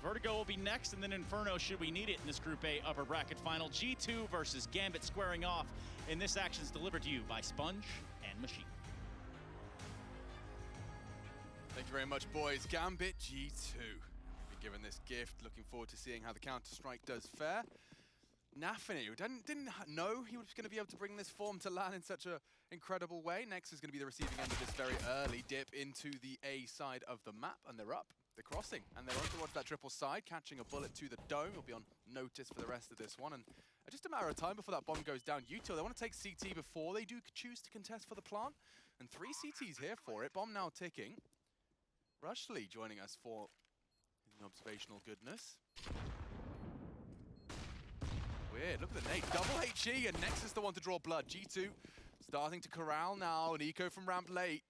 Vertigo will be next, and then Inferno should we need it in this Group A upper bracket final. G2 versus Gambit squaring off, and this action is delivered to you by Sponge and Machine. Thank you very much, boys. Gambit G2. Been given this gift. Looking forward to seeing how the Counter-Strike does fare. Nafany, who didn't know he was going to be able to bring this form to LAN in such an incredible way. Next is going to be the receiving end of this very early dip into the A side of the map, and they're up. They're crossing, and they're on towards that triple side, catching a bullet to the dome. He'll be on notice for the rest of this one, and just a matter of time before that bomb goes down. U2, they want to take CT before they do choose to contest for the plant, and 3 CTs here for it. Bomb now ticking. Rushley joining us for the observational goodness. Weird, look at the nade. Double HE, and Nexus the one to draw blood. G2 starting to corral now, and Eco from ramp late.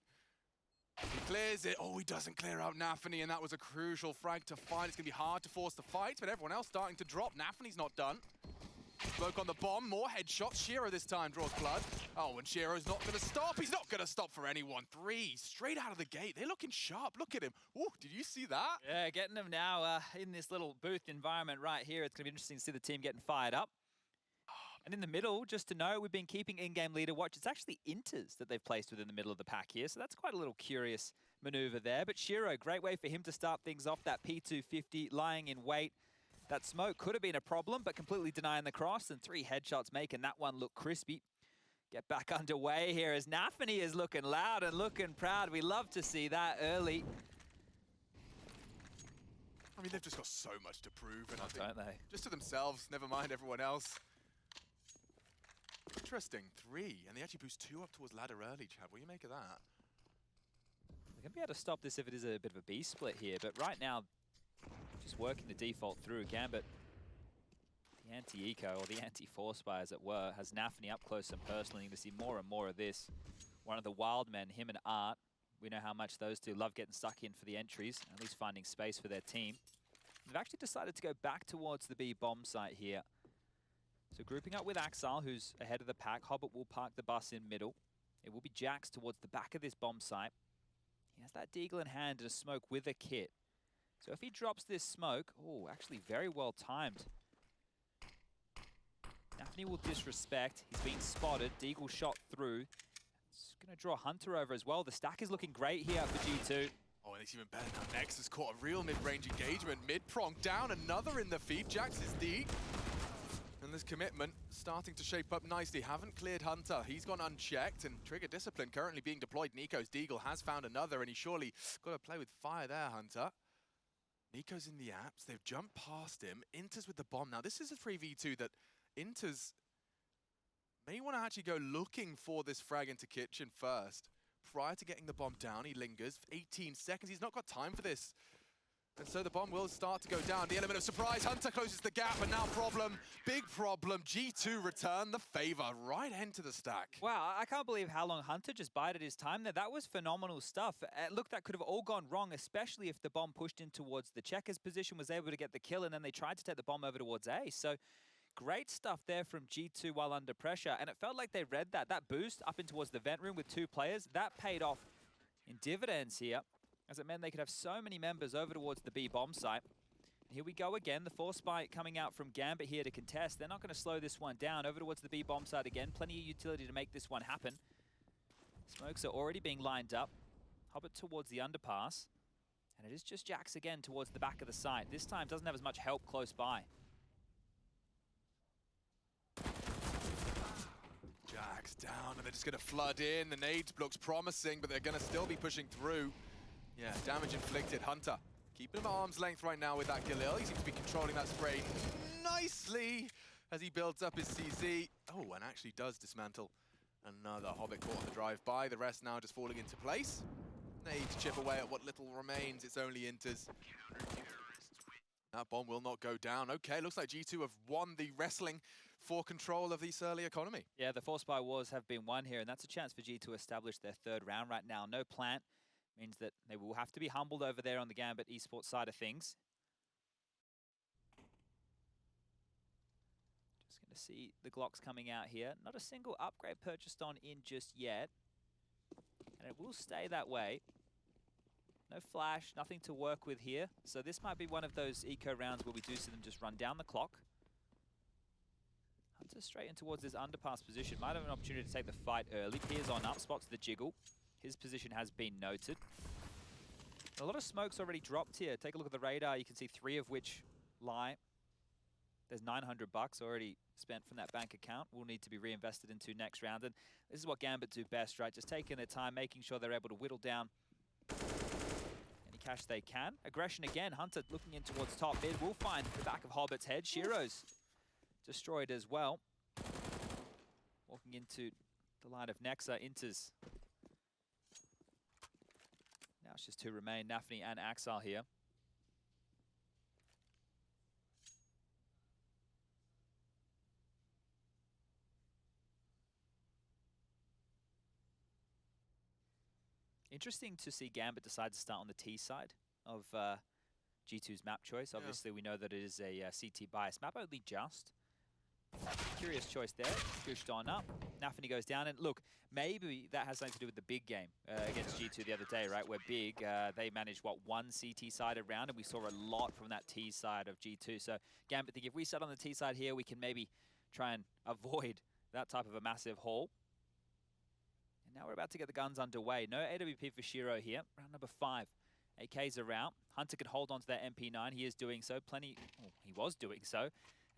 He clears it. Oh, he doesn't clear out Nafany, and that was a crucial frag to find. It's going to be hard to force the fight, but everyone else starting to drop. Nafany's not done. Smoke on the bomb, more headshots. Shiro this time draws blood. Oh, and Shiro's not going to stop. He's not going to stop for anyone. 3 straight out of the gate. They're looking sharp. Look at him. Ooh, did you see that? Yeah, getting them now in this little booth environment right here. It's going to be interesting to see the team getting fired up. And in the middle, just to know, we've been keeping in-game leader watch. It's actually Inters that they've placed within the middle of the pack here, so that's quite a little curious maneuver there. But Shiro, great way for him to start things off. That P250 lying in wait. That smoke could have been a problem, but completely denying the cross, and 3 headshots making that one look crispy. Get back underway here as Nafany is looking loud and looking proud. We love to see that early. I mean, they've just got so much to prove, and I think don't they? Just to themselves, never mind everyone else. Interesting, 3, and they actually boost 2 up towards ladder early, Chad. What do you make of that? We're going to be able to stop this if it is a bit of a B split here, but right now, just working the default through. Gambit, the anti-eco, or the anti-force buy as it were, has Nafany up close and personal. You're going to see more and more of this. One of the wild men, him and Art, we know how much those two love getting stuck in for the entries, at least finding space for their team. They've actually decided to go back towards the B bomb site here. So grouping up with Axile, who's ahead of the pack. Hobbit will park the bus in middle. It will be Jax towards the back of this bomb site. He has that deagle in hand and a smoke with a kit. So if he drops this smoke, oh, actually very well timed. Nafany will disrespect. He's being spotted. Deagle shot through. It's going to draw Hunter over as well. The stack is looking great here for G2. Oh, and it's even better now. Nex has caught a real mid-range engagement. Mid-prong down, another in the feed. Jax is deep. And this commitment starting to shape up nicely. Haven't cleared Hunter. He's gone unchecked, and Trigger Discipline currently being deployed. Nico's Deagle has found another, and he's surely got to play with fire there, Hunter. Nico's in the apps. They've jumped past him. Inter's with the bomb. Now, this is a 3v2 that Inter's may want to actually go looking for this frag into kitchen first. Prior to getting the bomb down, he lingers. 18 seconds. He's not got time for this. And so the bomb will start to go down. The element of surprise. Hunter closes the gap, and now problem, big problem. G2 return the favor right into the stack. Wow, I can't believe how long Hunter just bided his time there. That was phenomenal stuff. Look, that could have all gone wrong, especially if the bomb pushed in towards the checkers position, was able to get the kill, and then they tried to take the bomb over towards A. So great stuff there from G2 while under pressure. And it felt like they read that. That boost up in towards the vent room with 2 players, that paid off in dividends here, as it meant they could have so many members over towards the B bomb site. And here we go again, the force spike coming out from Gambit here to contest. They're not going to slow this one down. Over towards the B bomb site again, plenty of utility to make this one happen. Smokes are already being lined up. Hobbit towards the underpass. And it is just Jax again towards the back of the site. This time doesn't have as much help close by. Jax down, and they're just going to flood in. The nade looks promising, but they're going to still be pushing through. Yeah, damage inflicted. Hunter keeping him at arm's length right now with that Galil. He seems to be controlling that spray nicely as he builds up his CZ. Oh, and actually does dismantle another Hobbit caught on the drive-by. The rest now just falling into place. Nade to chip away at what little remains. It's only Inters. That bomb will not go down. Okay, looks like G2 have won the wrestling for control of this early economy. Yeah, the force buy wars have been won here, and that's a chance for G2 to establish their 3rd round right now. No plant means that they will have to be humbled over there on the Gambit esports side of things. Just going to see the Glocks coming out here. Not a single upgrade purchased on in just yet. And it will stay that way. No flash, nothing to work with here. So this might be one of those eco rounds where we do see them just run down the clock. Hunter straight in towards this underpass position. Might have an opportunity to take the fight early. Peers on up, spots the jiggle. His position has been noted. A lot of smoke's already dropped here. Take a look at the radar. You can see 3 of which lie. There's $900 already spent from that bank account. Will need to be reinvested into next round. And this is what Gambit do best, right? Just taking their time, making sure they're able to whittle down any cash they can. Aggression again. Hunter looking in towards top mid. Will find the back of Hobbit's head. Shiro's destroyed as well. Walking into the line of Nexa. Inters. Now it's just 2 remain. Nafni and Axel here. Interesting to see Gambit decide to start on the T side of G2's map choice. Obviously, we know that it is a CT bias map, only just. Curious choice there. Pushed on up. Nafni goes down. And look, maybe that has something to do with the big game against G2 the other day, right? Where big, they managed, what, 1 CT side around, and we saw a lot from that T side of G2. So Gambit think if we start on the T side here, we can maybe try and avoid that type of a massive haul. Now we're about to get the guns underway. No AWP for Shiro here. Round number 5. AKs are out. Hunter can hold on to that MP9. He is doing so. He was doing so.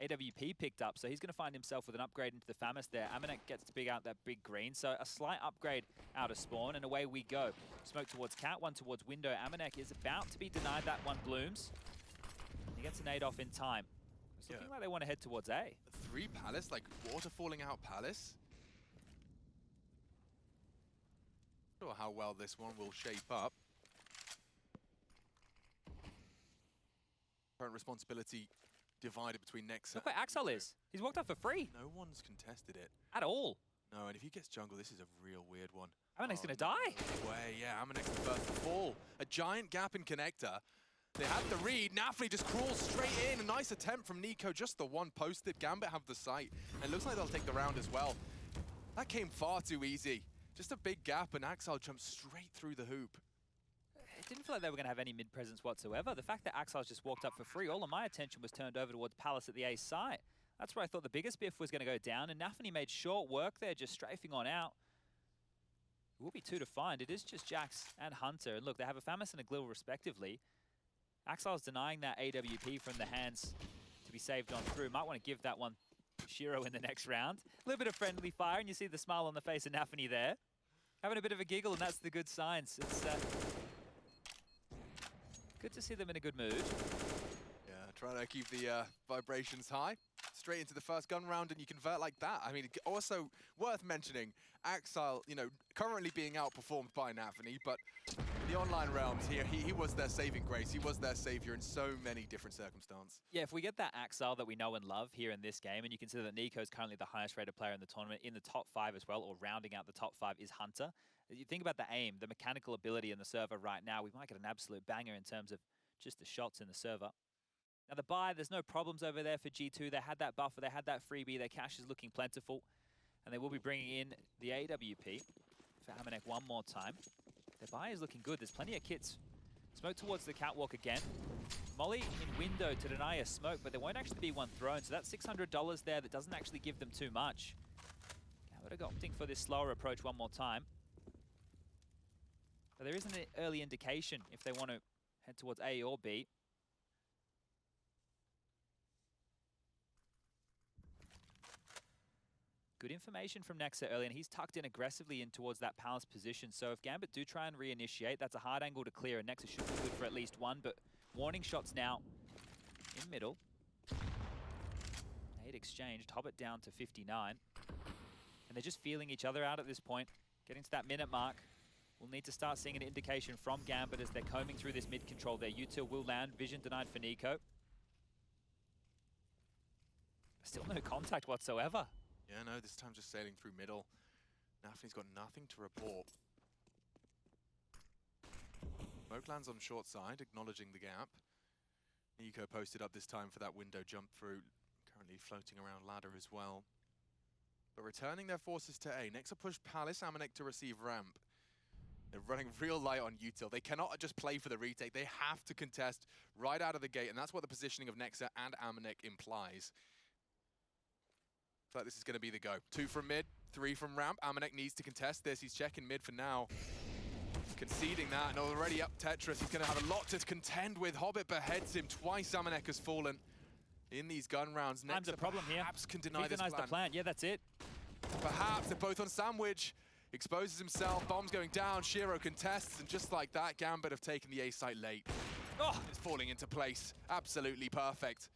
AWP picked up, so he's going to find himself with an upgrade into the FAMAS there. Amanek gets to big out that big green, so a slight upgrade out of spawn, and away we go. Smoke towards Cat, one towards window. Amanek is about to be denied. That one blooms. He gets a nade off in time. It's looking like they want to head towards A. 3 Palace, like water falling out Palace. Not sure how well this one will shape up. Current responsibility divided between Nexa. Look where Axel is. He's walked up for free. No one's contested it. At all. No, and if he gets jungle, this is a real weird one. Amanek's going to die. No way, yeah, Amanek's the first to fall. A giant gap in connector. They had the read. Nafni just crawls straight in. A nice attempt from Nico. Just the one posted. Gambit have the sight. And it looks like they'll take the round as well. That came far too easy. Just a big gap, and Axel jumps straight through the hoop. It didn't feel like they were going to have any mid-presence whatsoever. The fact that Axel just walked up for free, all of my attention was turned over towards Palace at the A site. That's where I thought the biggest biff was going to go down, and Nafni made short work there, just strafing on out. It will be 2 to find. It is just Jax and Hunter. And look, they have a FAMAS and a Glill respectively. Axel's denying that AWP from the hands to be saved on through. Might want to give that one to Shiro in the next round. A little bit of friendly fire, and you see the smile on the face of Nafni there. Having a bit of a giggle, and that's the good signs. It's good to see them in a good mood. Yeah, trying to keep the vibrations high. Straight into the first gun round, and you convert like that. I mean, also worth mentioning, Axel, you know, currently being outperformed by Nafni, but in the online realms here, he was their saving grace. He was their savior in so many different circumstances. Yeah, if we get that Axel that we know and love here in this game, and you consider that Nico is currently the highest rated player in the tournament, in the top 5 as well, or rounding out the top 5 is Hunter. You think about the aim, the mechanical ability in the server right now, we might get an absolute banger in terms of just the shots in the server. Now the buy, there's no problems over there for G2. They had that buffer, they had that freebie, their cash is looking plentiful. And they will be bringing in the AWP for Amanek one more time. Their buy is looking good, there's plenty of kits. Smoke towards the catwalk again. Molly in window to deny a smoke, but there won't actually be one thrown. So that's $600 there that doesn't actually give them too much. Now we're opting for this slower approach one more time. But there is an early indication if they want to head towards A or B. Good information from Nexa early, and he's tucked in aggressively in towards that Palace position. So if Gambit do try and reinitiate, that's a hard angle to clear, and Nexa should be good for at least one, but warning shots now in middle. 8 exchanged, Hobbit down to 59. And they're just feeling each other out at this point. Getting to that minute mark. We'll need to start seeing an indication from Gambit as they're combing through this mid-control there. Util will land, vision denied for Nico. Still no contact whatsoever. Yeah, no, this time just sailing through middle. Nafni's got nothing to report. Smoke lands on short side, acknowledging the gap. Nico posted up this time for that window jump through, currently floating around ladder as well. But returning their forces to A. Next, a push Palace, Amanek to receive ramp. They're running real light on util. They cannot just play for the retake. They have to contest right out of the gate, and that's what the positioning of Nexa and Amanek implies. But this is going to be the go. 2 from mid, 3 from ramp. Amanek needs to contest this. He's checking mid for now. Conceding that, and already up Tetris. He's going to have a lot to contend with. Hobbit beheads him twice. Amanek has fallen in these gun rounds. Time's a problem here. Perhaps can deny he this denies plan. the plan. Yeah, that's it. Perhaps they're both on sandwich. Exposes himself. Bomb's going down. Shiro contests, and just like that, Gambit have taken the A site late. Oh, It's falling into place. Absolutely perfect.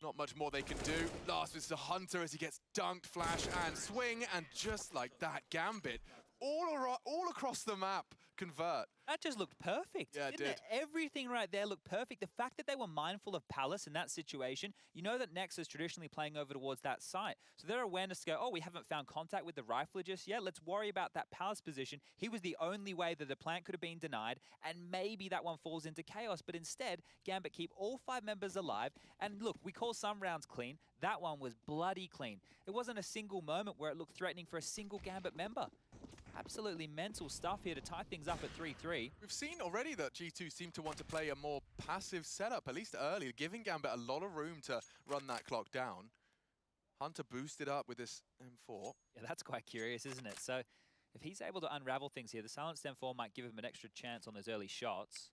Not much more they can do. Last is the Hunter as he gets dunked, flash, and swing. And just like that, Gambit, all across the map, convert. that just looked perfect. Yeah, it Didn't did. Everything right there looked perfect. The fact that they were mindful of Palace in that situation, you know that Nex is traditionally playing over towards that site. So their awareness to go, oh, we haven't found contact with the rifler just yet. Let's worry about that Palace position. He was the only way that the plant could have been denied, and maybe that one falls into chaos. But instead, Gambit keep all 5 members alive. And look, we call some rounds clean. That one was bloody clean. It wasn't a single moment where it looked threatening for a single Gambit member. Absolutely mental stuff here to tie things up at 3-3. We've seen already that G2 seem to want to play a more passive setup, at least early, giving Gambit a lot of room to run that clock down. Hunter boosted up with this M4. Yeah, that's quite curious, isn't it? So if he's able to unravel things here, the silenced M4 might give him an extra chance on those early shots.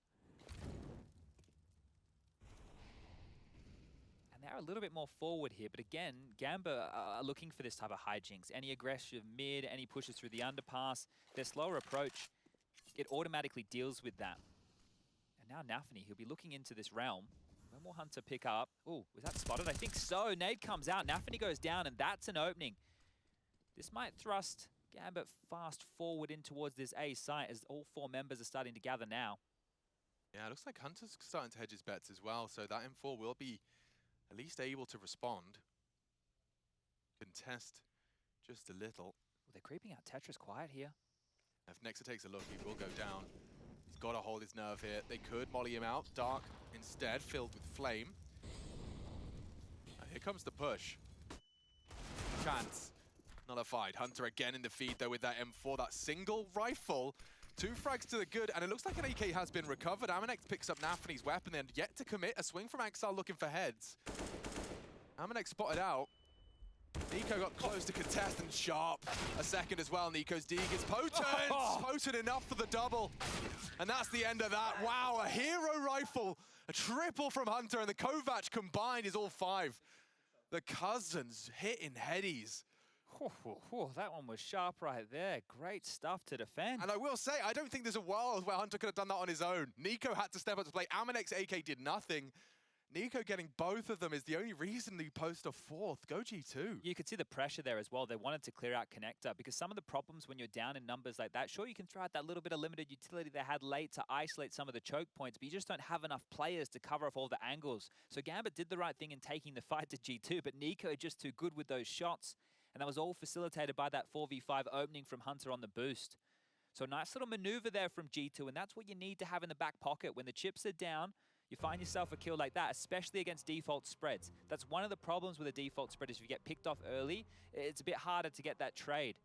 And they're a little bit more forward here, but again, Gambit are looking for this type of hijinks. Any aggressive mid, any pushes through the underpass, their slower approach, it automatically deals with that. And now Nafany, he'll be looking into this realm. When will Hunter pick up? Oh, was that spotted? I think so. Nade comes out, Nafany goes down, and that's an opening. This might thrust Gambit fast forward in towards this A site as all 4 members are starting to gather now. Yeah, it looks like Hunter's starting to hedge his bets as well, so that M4 will be at least able to respond. Contest just a little. Well, they're creeping out Tetris quiet here. If Nexa takes a look, he will go down. He's got to hold his nerve here. They could molly him out. Dark instead, filled with flame. Here comes the push. Chance. Nullified. Hunter again in the feed though with that M4. That single rifle. 2 frags to the good, and it looks like an AK has been recovered. Amanek picks up Nafany's weapon, then yet to commit. A swing from Axel looking for heads. Amanek spotted out. Nico got close to contest, and Sharp a second as well. Nico's dig is potent! Potent enough for the double. And that's the end of that. Wow, a hero rifle. A triple from Hunter, and the Kovac combined is all 5. The cousins hitting headies. That one was sharp right there. Great stuff to defend. And I will say, I don't think there's a world where Hunter could have done that on his own. Nico had to step up to play. Amanek's AK did nothing. Nico getting both of them is the only reason they post a 4th. Go G2. You could see the pressure there as well. They wanted to clear out connector because some of the problems when you're down in numbers like that, sure, you can throw out that little bit of limited utility they had late to isolate some of the choke points, but you just don't have enough players to cover off all the angles. So Gambit did the right thing in taking the fight to G2, but Nico just too good with those shots. And that was all facilitated by that 4v5 opening from Hunter on the boost. So nice little maneuver there from G2, and that's what you need to have in the back pocket. When the chips are down, you find yourself a kill like that, especially against default spreads. That's one of the problems with a default spread is if you get picked off early, it's a bit harder to get that trade.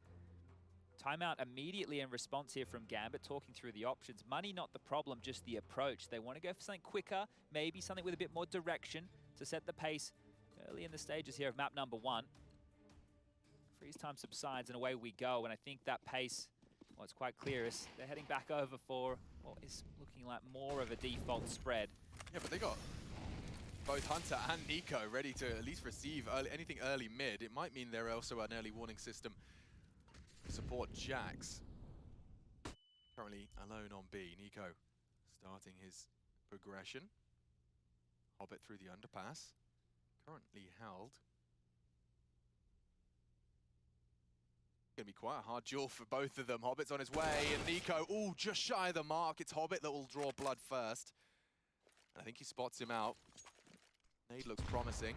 Timeout immediately in response here from Gambit, talking through the options. Money not the problem, just the approach. They want to go for something quicker, maybe something with a bit more direction to set the pace early in the stages here of map number 1. Freeze time subsides and away we go, and I think that pace, well, it's quite clear as they're heading back over for what is looking like more of a default spread. Yeah, but they got both Hunter and Nico ready to at least receive anything early mid. It might mean they're also an early warning system to support Jax. Currently alone on B. Nico starting his progression. Hobbit through the underpass. Currently held. Gonna be quite a hard duel for both of them. Hobbit's on his way, and Nico, ooh, just shy of the mark. It's Hobbit that will draw blood first. And I think he spots him out. Nade looks promising.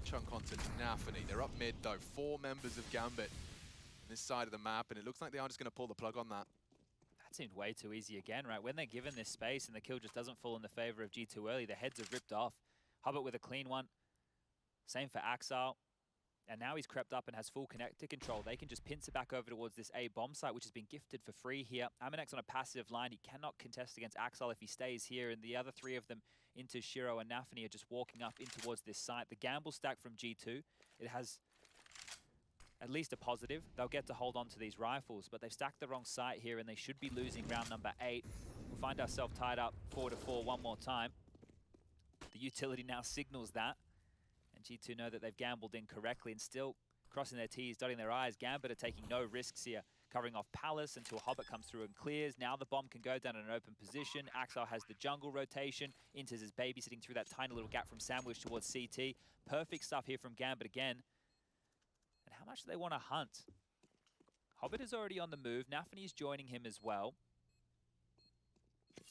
Chunk onto Nafany. They're up mid though. 4 members of Gambit on this side of the map, and it looks like they are just gonna pull the plug on that. That seemed way too easy again, right? When they're given this space and the kill just doesn't fall in the favor of G2 early, the heads are ripped off. Hobbit with a clean one. Same for Axel. And now he's crept up and has full connector control. They can just pincer back over towards this A bomb site, which has been gifted for free here. Amanek's on a passive line. He cannot contest against Axel if he stays here. And the other three of them, into Shiro and Nafani, are just walking up in towards this site. The gamble stack from G2, it has at least a positive. They'll get to hold on to these rifles, but they've stacked the wrong site here and they should be losing round number 8. We'll find ourselves tied up 4-4 one more time. The utility now signals that. G2 know that they've gambled incorrectly and still crossing their T's, dotting their I's. Gambit are taking no risks here, covering off Palace until Hobbit comes through and clears. Now the bomb can go down in an open position. Axel has the jungle rotation. Inters is babysitting through that tiny little gap from Sandwich towards CT. Perfect stuff here from Gambit again. And how much do they want to hunt? Hobbit is already on the move. Nafani's joining him as well.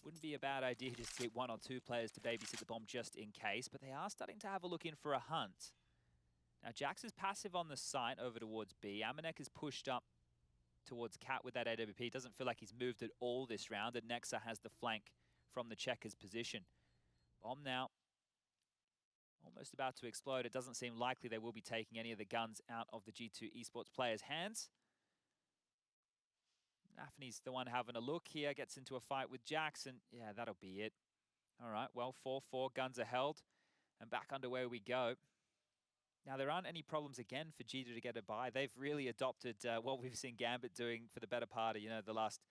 Wouldn't be a bad idea just to get 1 or 2 players to babysit the bomb just in case, but they are starting to have a look in for a hunt. Now, Jax is passive on the site over towards B. Amanek is pushed up towards Cat with that AWP. Doesn't feel like he's moved at all this round, and Nexa has the flank from the Checkers position. Bomb now almost about to explode. It doesn't seem likely they will be taking any of the guns out of the G2 esports players' hands. Nafani's the one having a look here, gets into a fight with Jax, and yeah, that'll be it. All right, well, 4-4, guns are held, and back underway we go. Now, there aren't any problems again for G2 to get a buy. They've really adopted what we've seen Gambit doing for the better part of, the last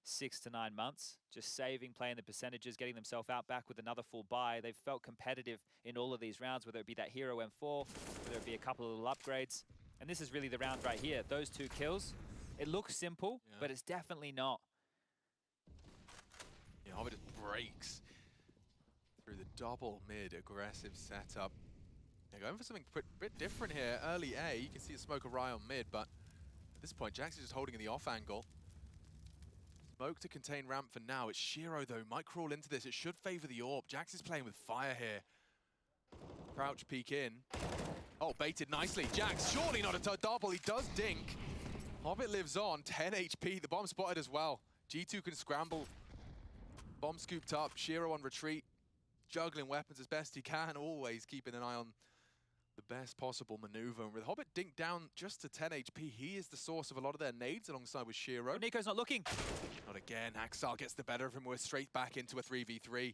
6 to 9 months. Just saving, playing the percentages, getting themselves out back with another full buy. They've felt competitive in all of these rounds, whether it be that Hero M4, whether it be a couple of little upgrades. And this is really the round right here. Those 2 kills. It looks simple, but it's definitely not. Yeah, Hobbit just breaks through the double mid aggressive setup. They're going for something a bit different here. Early A, you can see a smoke of Rye on mid, but at this point, Jax is just holding in the off angle. Smoke to contain ramp for now. It's Shiro, though, might crawl into this. It should favor the AWP. Jax is playing with fire here. Crouch peek in. Oh, baited nicely. Jax, surely not a double. He does dink. Hobbit lives on, 10 HP, the bomb spotted as well. G2 can scramble. Bomb scooped up, Shiro on retreat, juggling weapons as best he can, always keeping an eye on the best possible maneuver. And with Hobbit dinked down just to 10 HP, he is the source of a lot of their nades alongside with Shiro. But Nico's not looking. Not again, Axel gets the better of him, we're straight back into a 3v3.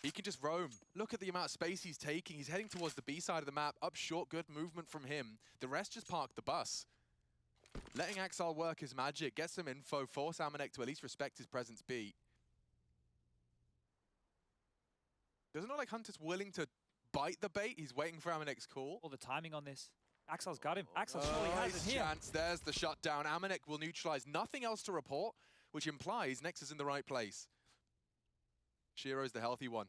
He can just roam. Look at the amount of space he's taking. He's heading towards the B side of the map, up short, good movement from him. The rest just park the bus. Letting Axel work his magic, get some info, force Amanek to at least respect his presence B. Doesn't look like Hunter's willing to bite the bait. He's waiting for Amanek's call. All the timing on this. Axel's got him. Axel surely has it here. Chance. There's the shutdown. Amanek will neutralize. Nothing else to report, which implies Nex is in the right place. Shiro's the healthy one.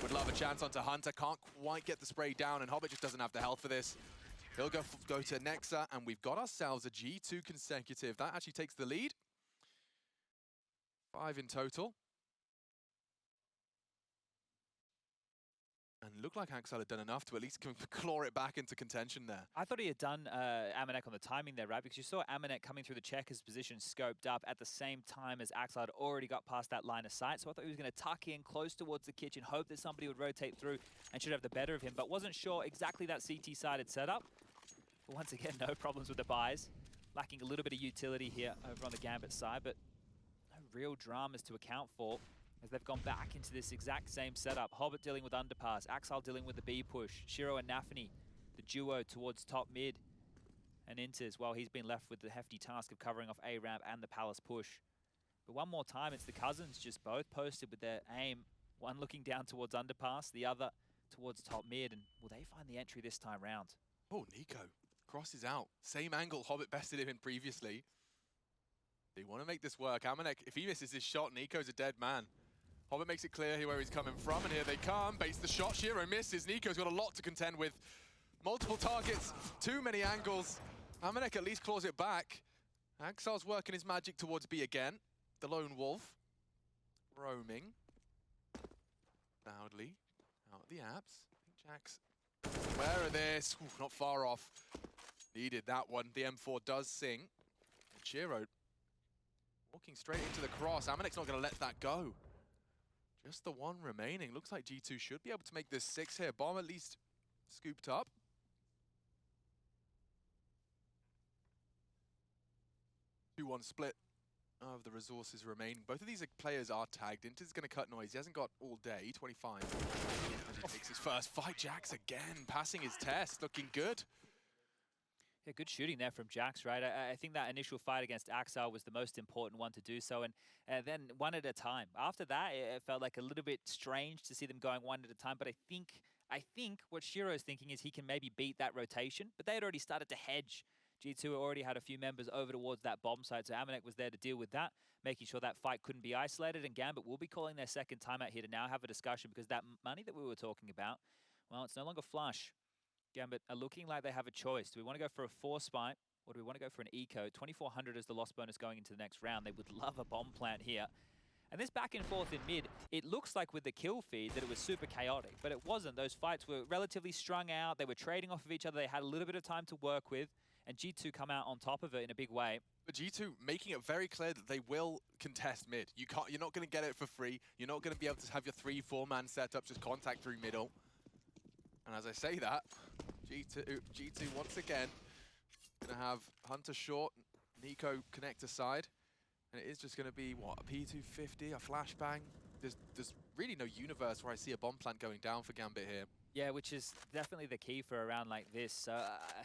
Would love a chance onto Hunter. Can't quite get the spray down, and Hobbit just doesn't have the health for this. He'll go to Nexa, and we've got ourselves a G2 consecutive. That actually takes the lead. 5 in total. And looked like Axel had done enough to at least claw it back into contention there. I thought he had done Amanek on the timing there, right? Because you saw Amanek coming through the checkers position scoped up at the same time as Axel had already got past that line of sight. So I thought he was going to tuck in close towards the kitchen, hope that somebody would rotate through and should have the better of him, but wasn't sure exactly that CT-sided setup. But once again, no problems with the buys. Lacking a little bit of utility here over on the Gambit side, but no real dramas to account for, as they've gone back into this exact same setup. Hobbit dealing with underpass, Axel dealing with the B push, Shiro and Nafani, the duo towards top mid, and Inters, well, he's been left with the hefty task of covering off A ramp and the Palace push. But one more time, it's the cousins just both posted with their aim, one looking down towards underpass, the other towards top mid, and will they find the entry this time round? Oh, Nico crosses out. Same angle Hobbit bested him in previously. They want to make this work. Amanek, if he misses this shot, Nico's a dead man. Hobbit makes it clear here where he's coming from, and here they come. Baits the shot, Shiro misses. Nico's got a lot to contend with. Multiple targets, too many angles. Amanek at least claws it back. Axel's working his magic towards B again. The lone wolf, roaming. Loudly, out the apps. Jax, aware of this. Ooh, not far off. Needed that one. The M4 does sing. And Shiro walking straight into the cross. Amanek's not going to let that go. Just the one remaining. Looks like G2 should be able to make this 6 here. Bomb at least scooped up. 2-1 split of the resources remaining. Both of these players are tagged. Inter's going to cut noise. He hasn't got all day, 25. As he takes his first fight. Jax again, passing his test, looking good. Yeah, good shooting there from Jax, right? I think that initial fight against Axel was the most important one to do so, and then one at a time. After that, it felt like a little bit strange to see them going one at a time, but I think what Shiro's thinking is he can maybe beat that rotation, but they had already started to hedge. G2 already had a few members over towards that bomb site, so Amanek was there to deal with that, making sure that fight couldn't be isolated, and Gambit will be calling their second timeout here to now have a discussion, because that money that we were talking about, well, it's no longer flush. Gambit are looking like they have a choice. Do we want to go for a force spike, or do we want to go for an eco? 2,400 is the loss bonus going into the next round. They would love a bomb plant here. And this back and forth in mid, it looks like with the kill feed that it was super chaotic, but it wasn't. Those fights were relatively strung out. They were trading off of each other. They had a little bit of time to work with, and G2 come out on top of it in a big way. But G2 making it very clear that they will contest mid. You're not going to get it for free. You're not going to be able to have your 3-4-man setups just contact through middle. And as I say that, G2 once again going to have Hunter short, Nico connect aside, and it is just going to be, what, a P250, a flashbang? There's really no universe where I see a bomb plant going down for Gambit here. Yeah, which is definitely the key for a round like this. So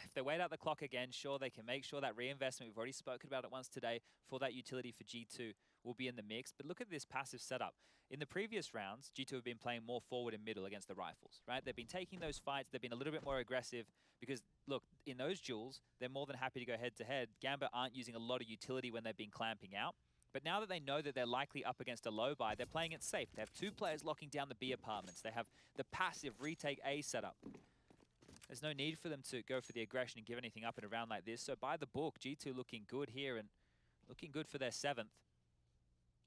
if they wait out the clock again, sure, they can make sure that reinvestment, we've already spoken about it once today, for that utility for G2 will be in the mix. But look at this passive setup. In the previous rounds, G2 have been playing more forward and middle against the rifles, right? They've been taking those fights, they've been a little bit more aggressive because, look, in those duels, they're more than happy to go head-to-head. Gambit aren't using a lot of utility when they've been clamping out. But now that they know that they're likely up against a low buy, they're playing it safe. They have two players locking down the B apartments. They have the passive retake A setup. There's no need for them to go for the aggression and give anything up in a round like this. So by the book, G2 looking good here and looking good for their 7th.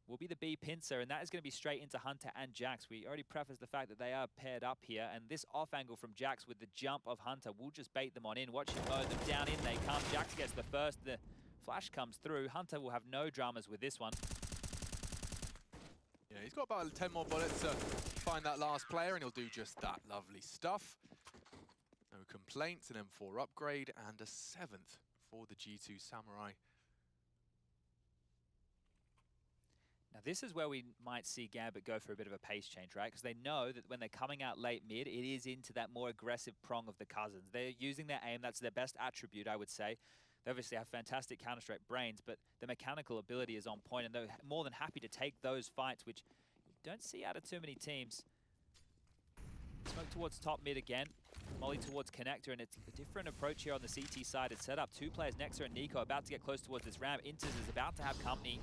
Will be the B pincer, and that is going to be straight into Hunter and Jax. We already prefaced the fact that they are paired up here, and this off angle from Jax with the jump of Hunter will just bait them on in. Watch him mow them down in. They come. Jax gets the first. The flash comes through. Hunter will have no dramas with this one. Yeah, he's got about 10 more bullets to find that last player, and he'll do just that. Lovely stuff. No complaints, an M4 upgrade, and a 7th for the G2 Samurai. Now, this is where we might see Gambit go for a bit of a pace change, right? Because they know that when they're coming out late mid, it is into that more aggressive prong of the cousins. They're using their aim. That's their best attribute, I would say. They obviously have fantastic Counter-Strike brains, but the mechanical ability is on point, and they're more than happy to take those fights, which you don't see out of too many teams. Smoke towards top mid again. Molly towards connector, and it's a different approach here on the CT side. It's set up. Two players, Nexa and Nico, about to get close towards this ramp. Inters is about to have company.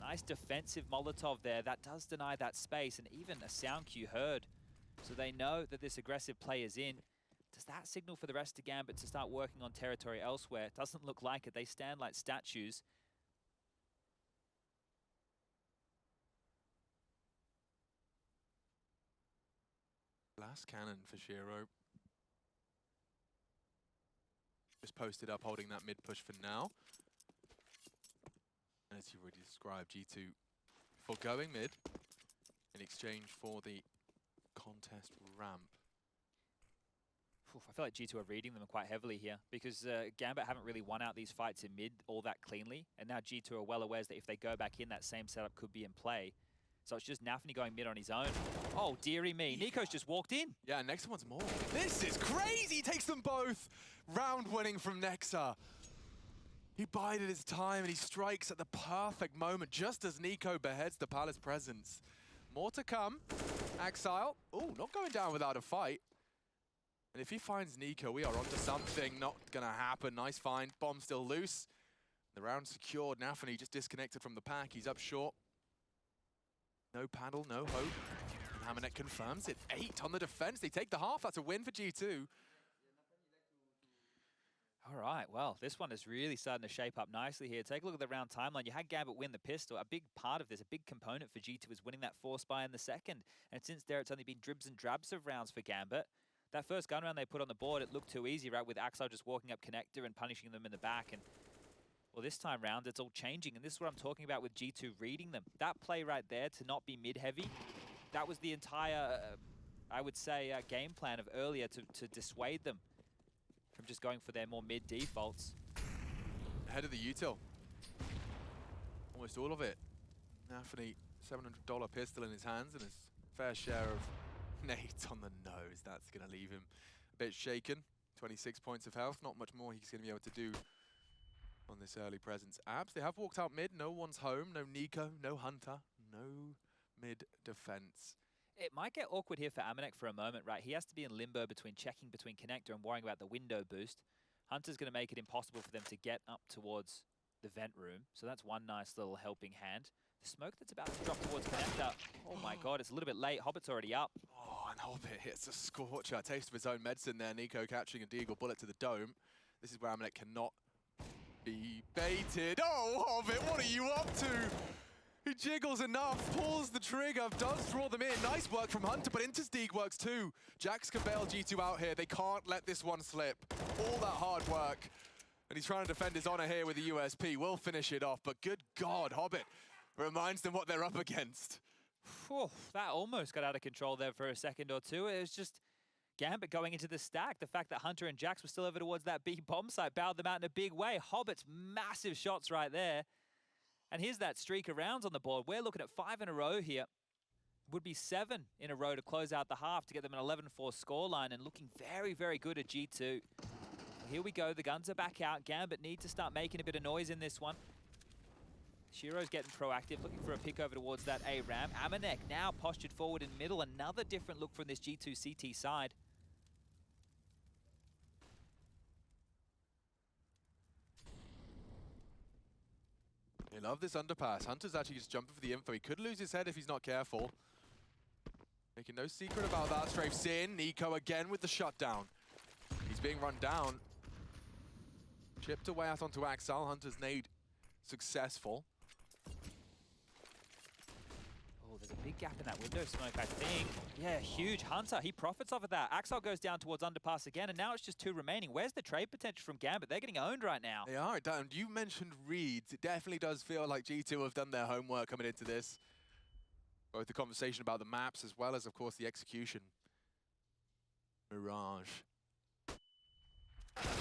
Nice defensive Molotov there. That does deny that space, and even a sound cue heard. So they know that this aggressive play is in. Does that signal for the rest of Gambit to start working on territory elsewhere? It doesn't look like it. They stand like statues. Last cannon for Shiro. Just posted up, holding that mid push for now. As you already described, G2 foregoing mid in exchange for the contest ramp. I feel like G2 are reading them quite heavily here because Gambit haven't really won out these fights in mid all that cleanly, and now G2 are well aware that if they go back in, that same setup could be in play. So it's just Nafny going mid on his own. Oh, dearie me. Nico's just walked in. Yeah, next one's more. This is crazy! He takes them both! Round winning from Nexa. He bided his time and he strikes at the perfect moment, just as Nico beheads the Palace presence. More to come. Axile, oh, not going down without a fight. And if he finds Nico, we are onto something. Not gonna happen. Nice find. Bomb still loose. The round secured. Nafany just disconnected from the pack. He's up short. No paddle, no hope. And Hamanek confirms it. 8 on the defense. They take the half. That's a win for G2. All right, well, this one is really starting to shape up nicely here. Take a look at the round timeline. You had Gambit win the pistol. A big part of this, a big component for G2 is winning that force buy in the second. And since there, it's only been dribs and drabs of rounds for Gambit. That first gun round they put on the board, it looked too easy, right? With Axel just walking up connector and punishing them in the back. And well, this time round, it's all changing. And this is what I'm talking about with G2 reading them. That play right there to not be mid-heavy, that was the entire, I would say, game plan of earlier to dissuade them from just going for their more mid defaults. Ahead of the util. Almost all of it. Nafany, $700 pistol in his hands and his fair share of nades on the nose. That's going to leave him a bit shaken. 26 points of health, not much more he's going to be able to do on this early presence. Abs, they have walked out mid. No one's home. No Nico, no Hunter, no mid defense. It might get awkward here for Amanek for a moment, right? He has to be in limbo between checking between connector and worrying about the window boost. Hunter's going to make it impossible for them to get up towards the vent room. So that's one nice little helping hand. The smoke that's about to drop towards connector. Oh my god, it's a little bit late. Hobbit's already up. Oh, and Hobbit hits a scorcher. A taste of his own medicine there. Nico catching a deagle bullet to the dome. This is where Amanek cannot be baited. Oh, Hobbit, what are you up to? He jiggles enough, pulls the trigger, does draw them in. Nice work from Hunter, but Inter's Deeg works too. Jax can bail G2 out here. They can't let this one slip. All that hard work. And he's trying to defend his honor here with the USP. Will finish it off, but good God, Hobbit reminds them what they're up against. Whew, that almost got out of control there for a second or two. It was just Gambit going into the stack. The fact that Hunter and Jax were still over towards that B bomb site bowed them out in a big way. Hobbit's massive shots right there. And here's that streak of rounds on the board. We're looking at 5 in a row here. Would be 7 in a row to close out the half to get them an 11-4 scoreline and looking very, very good at G2. Here we go. The guns are back out. Gambit need to start making a bit of noise in this one. Shiro's getting proactive, looking for a pick over towards that A-Ram. Amanek now postured forward in middle. Another different look from this G2 CT side. They love this underpass. Hunter's actually just jumping for the info. He could lose his head if he's not careful. Making no secret about that. Strafes in. Nico again with the shutdown. He's being run down. Chipped away out onto Axel. Hunter's nade successful. Oh, there's a big gap in that window smoke, I think. Yeah, huge. Hunter, he profits off of that. Axel goes down towards underpass again, and now it's just 2 remaining. Where's the trade potential from Gambit? They're getting owned right now. They are. Dan, you mentioned reads. It definitely does feel like G2 have done their homework coming into this. Both the conversation about the maps as well as, of course, the execution. Mirage.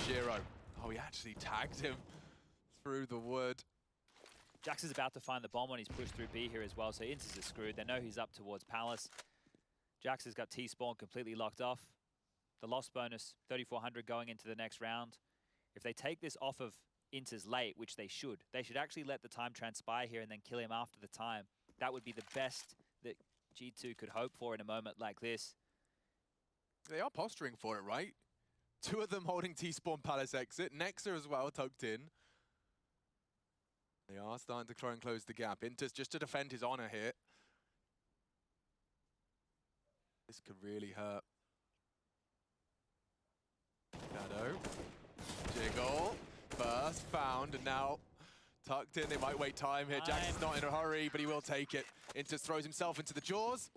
Shiro. Oh, he actually tagged him through the wood. Jax is about to find the bomb when he's pushed through B here as well, so Intis is screwed. They know he's up towards Palace. Jax has got T-spawn completely locked off. The loss bonus, 3,400 going into the next round. If they take this off of Intis late, which they should actually let the time transpire here and then kill him after the time. That would be the best that G2 could hope for in a moment like this. They are posturing for it, right? 2 of them holding T-spawn Palace exit. Nexa as well, tucked in. They are starting to try and close the gap. Intis just to defend his honor here. This could really hurt. Shadow. Jiggle. Burst found, and now tucked in. They might wait time here. Jax is not in a hurry, but he will take it. Intis throws himself into the jaws.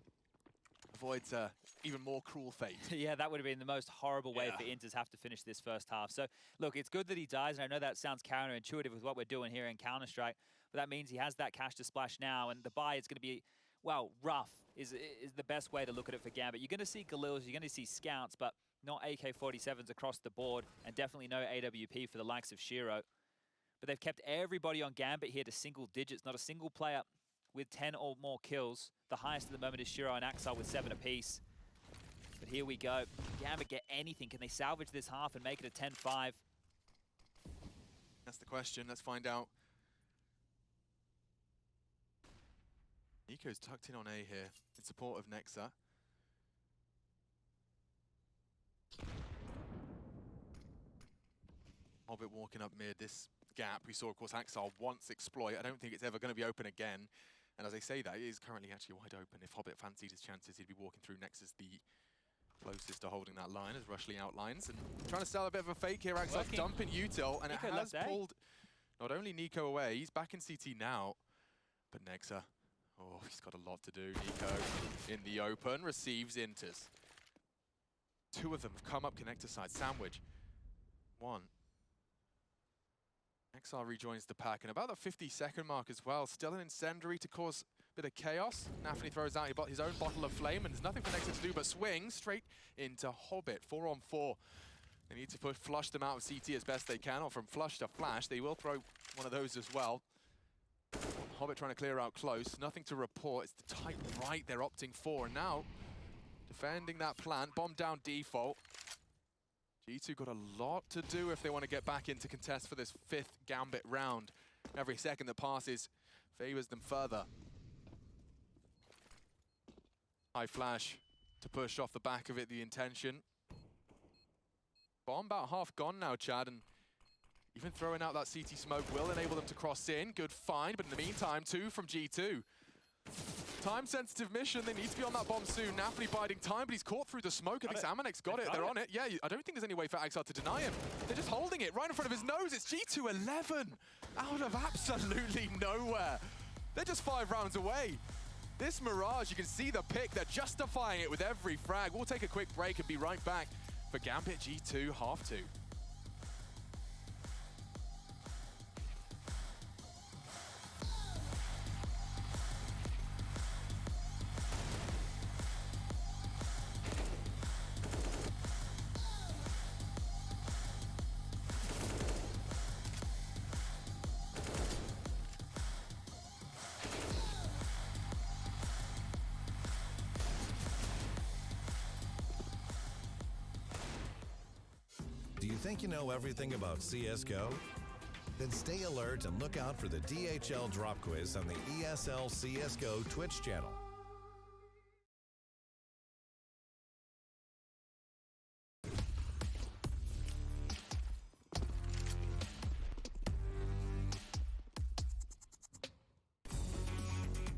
Avoids even more cruel fate. Yeah, that would have been the most horrible way for Intis have to finish this first half. So, look, it's good that he dies, and I know that sounds counterintuitive with what we're doing here in Counter-Strike, but that means he has that cash to splash now, and the buy is going to be, well, rough is the best way to look at it for Gambit. You're going to see Galils, you're going to see Scouts, but not AK-47s across the board, and definitely no AWP for the likes of Shiro. But they've kept everybody on Gambit here to single digits, not a single player with 10 or more kills. The highest at the moment is Shiro and Axel with 7 apiece. But here we go. Gambit get anything. Can they salvage this half and make it a 10-5? That's the question. Let's find out. Nico's tucked in on A here in support of Nexa. Hobbit walking up mid. This gap we saw, of course, Axel once exploit. I don't think it's ever going to be open again. And as I say that, it is currently actually wide open. If Hobbit fancied his chances, he'd be walking through Nexus, the closest to holding that line, as Rushley outlines. And trying to sell a bit of a fake here. Axel's dumping util, and Nico it has pulled not only Nico away, he's back in CT now, but Nexa, oh, he's got a lot to do. Nico in the open, receives Intis. 2 of them have come up connector side. Sandwich. 1. XR rejoins the pack, and about the 50-second mark as well. Still an incendiary to cause a bit of chaos. Nafany throws out his own bottle of flame, and there's nothing for Nexa to do but swing straight into Hobbit. 4 on 4. They need to flush them out of CT as best they can, or from flush to flash. They will throw one of those as well. Hobbit trying to clear out close. Nothing to report. It's the tight right they're opting for. And now, defending that plant. Bomb down default. G2 got a lot to do if they want to get back into contest for this 5th Gambit round. Every second that passes favors them further. High flash to push off the back of it, the intention. Bomb about half gone now, Chad, and even throwing out that CT smoke will enable them to cross in. Good find, but in the meantime, 2 from G2. Time-sensitive mission, they need to be on that bomb soon. Napoli biding time, but he's caught through the smoke. I think Amanex got it, they're on it. Yeah, I don't think there's any way for Axar to deny him. They're just holding it right in front of his nose. It's G2 11, out of absolutely nowhere. They're just 5 rounds away. This Mirage, you can see the pick, they're justifying it with every frag. We'll take a quick break and be right back for Gambit G2 half 2. Do you think you know everything about CSGO? Then stay alert and look out for the DHL drop quiz on the ESL CSGO Twitch channel.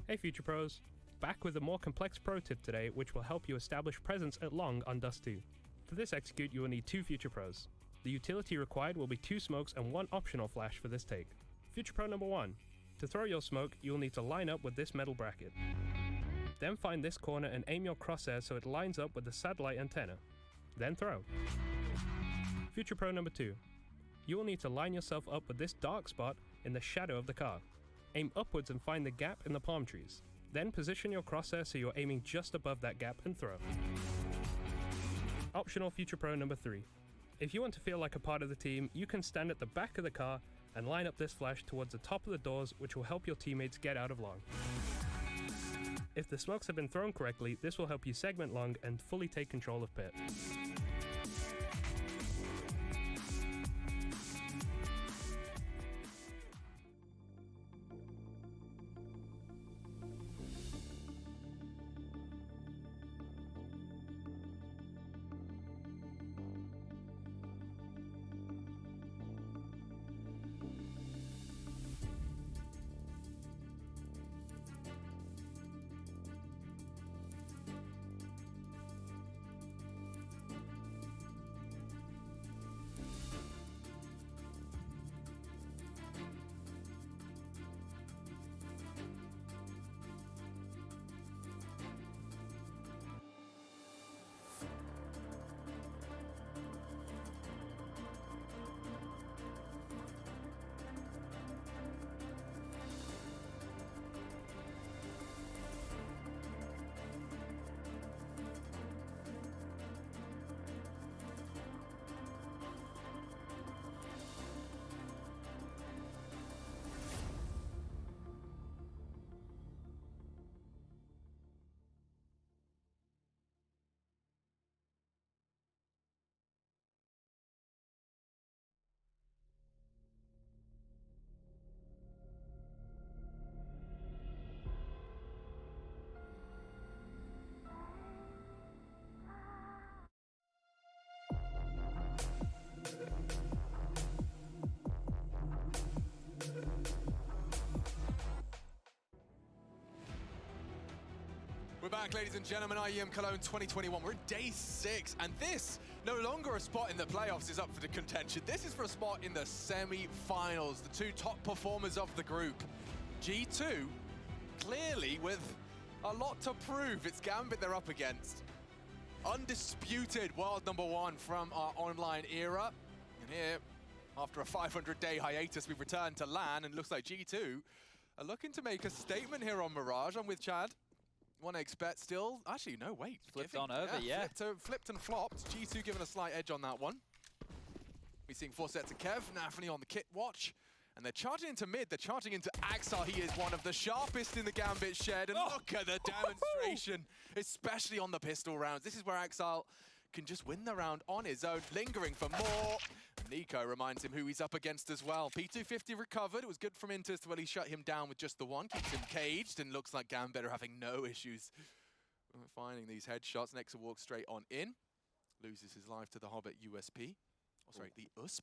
Hey Future Pros, back with a more complex pro tip today which will help you establish presence at long on Dust 2. For this execute you will need 2 Future Pros. The utility required will be 2 smokes and 1 optional flash for this take. Future Pro number 1. To throw your smoke, you will need to line up with this metal bracket. Then find this corner and aim your crosshair so it lines up with the satellite antenna. Then throw. Future Pro number 2. You will need to line yourself up with this dark spot in the shadow of the car. Aim upwards and find the gap in the palm trees. Then position your crosshair so you're aiming just above that gap and throw. Optional Future Pro number 3. If you want to feel like a part of the team, you can stand at the back of the car and line up this flash towards the top of the doors, which will help your teammates get out of long. If the smokes have been thrown correctly, this will help you segment long and fully take control of pit. We're back, ladies and gentlemen. IEM Cologne 2021. We're in day 6, and this, no longer a spot in the playoffs, is up for the contention. This is for a spot in the semi-finals. The 2 top performers of the group. G2, clearly with a lot to prove. It's Gambit they're up against. Undisputed world number 1 from our online era. And here, after a 500-day hiatus, we've returned to LAN, and looks like G2 are looking to make a statement here on Mirage. I'm with Chad. 1xBet still, actually no, wait. Flipped on over, yeah. Flipped and flopped. G2 given a slight edge on that one. We're seeing 4 sets of Kev, Nafany on the kit watch. And they're charging into mid, they're charging into Axar. He is one of the sharpest in the Gambit shed. And look at the demonstration, especially on the pistol rounds. This is where Axar can just win the round on his own, lingering for more. Nico reminds him who he's up against as well. P250 recovered. It was good from Inters to he shut him down with just the one. Keeps him caged, and looks like Gambit are having no issues finding these headshots. Nexa walks straight on in. Loses his life to the Hobbit USP. Oh, sorry, the USP.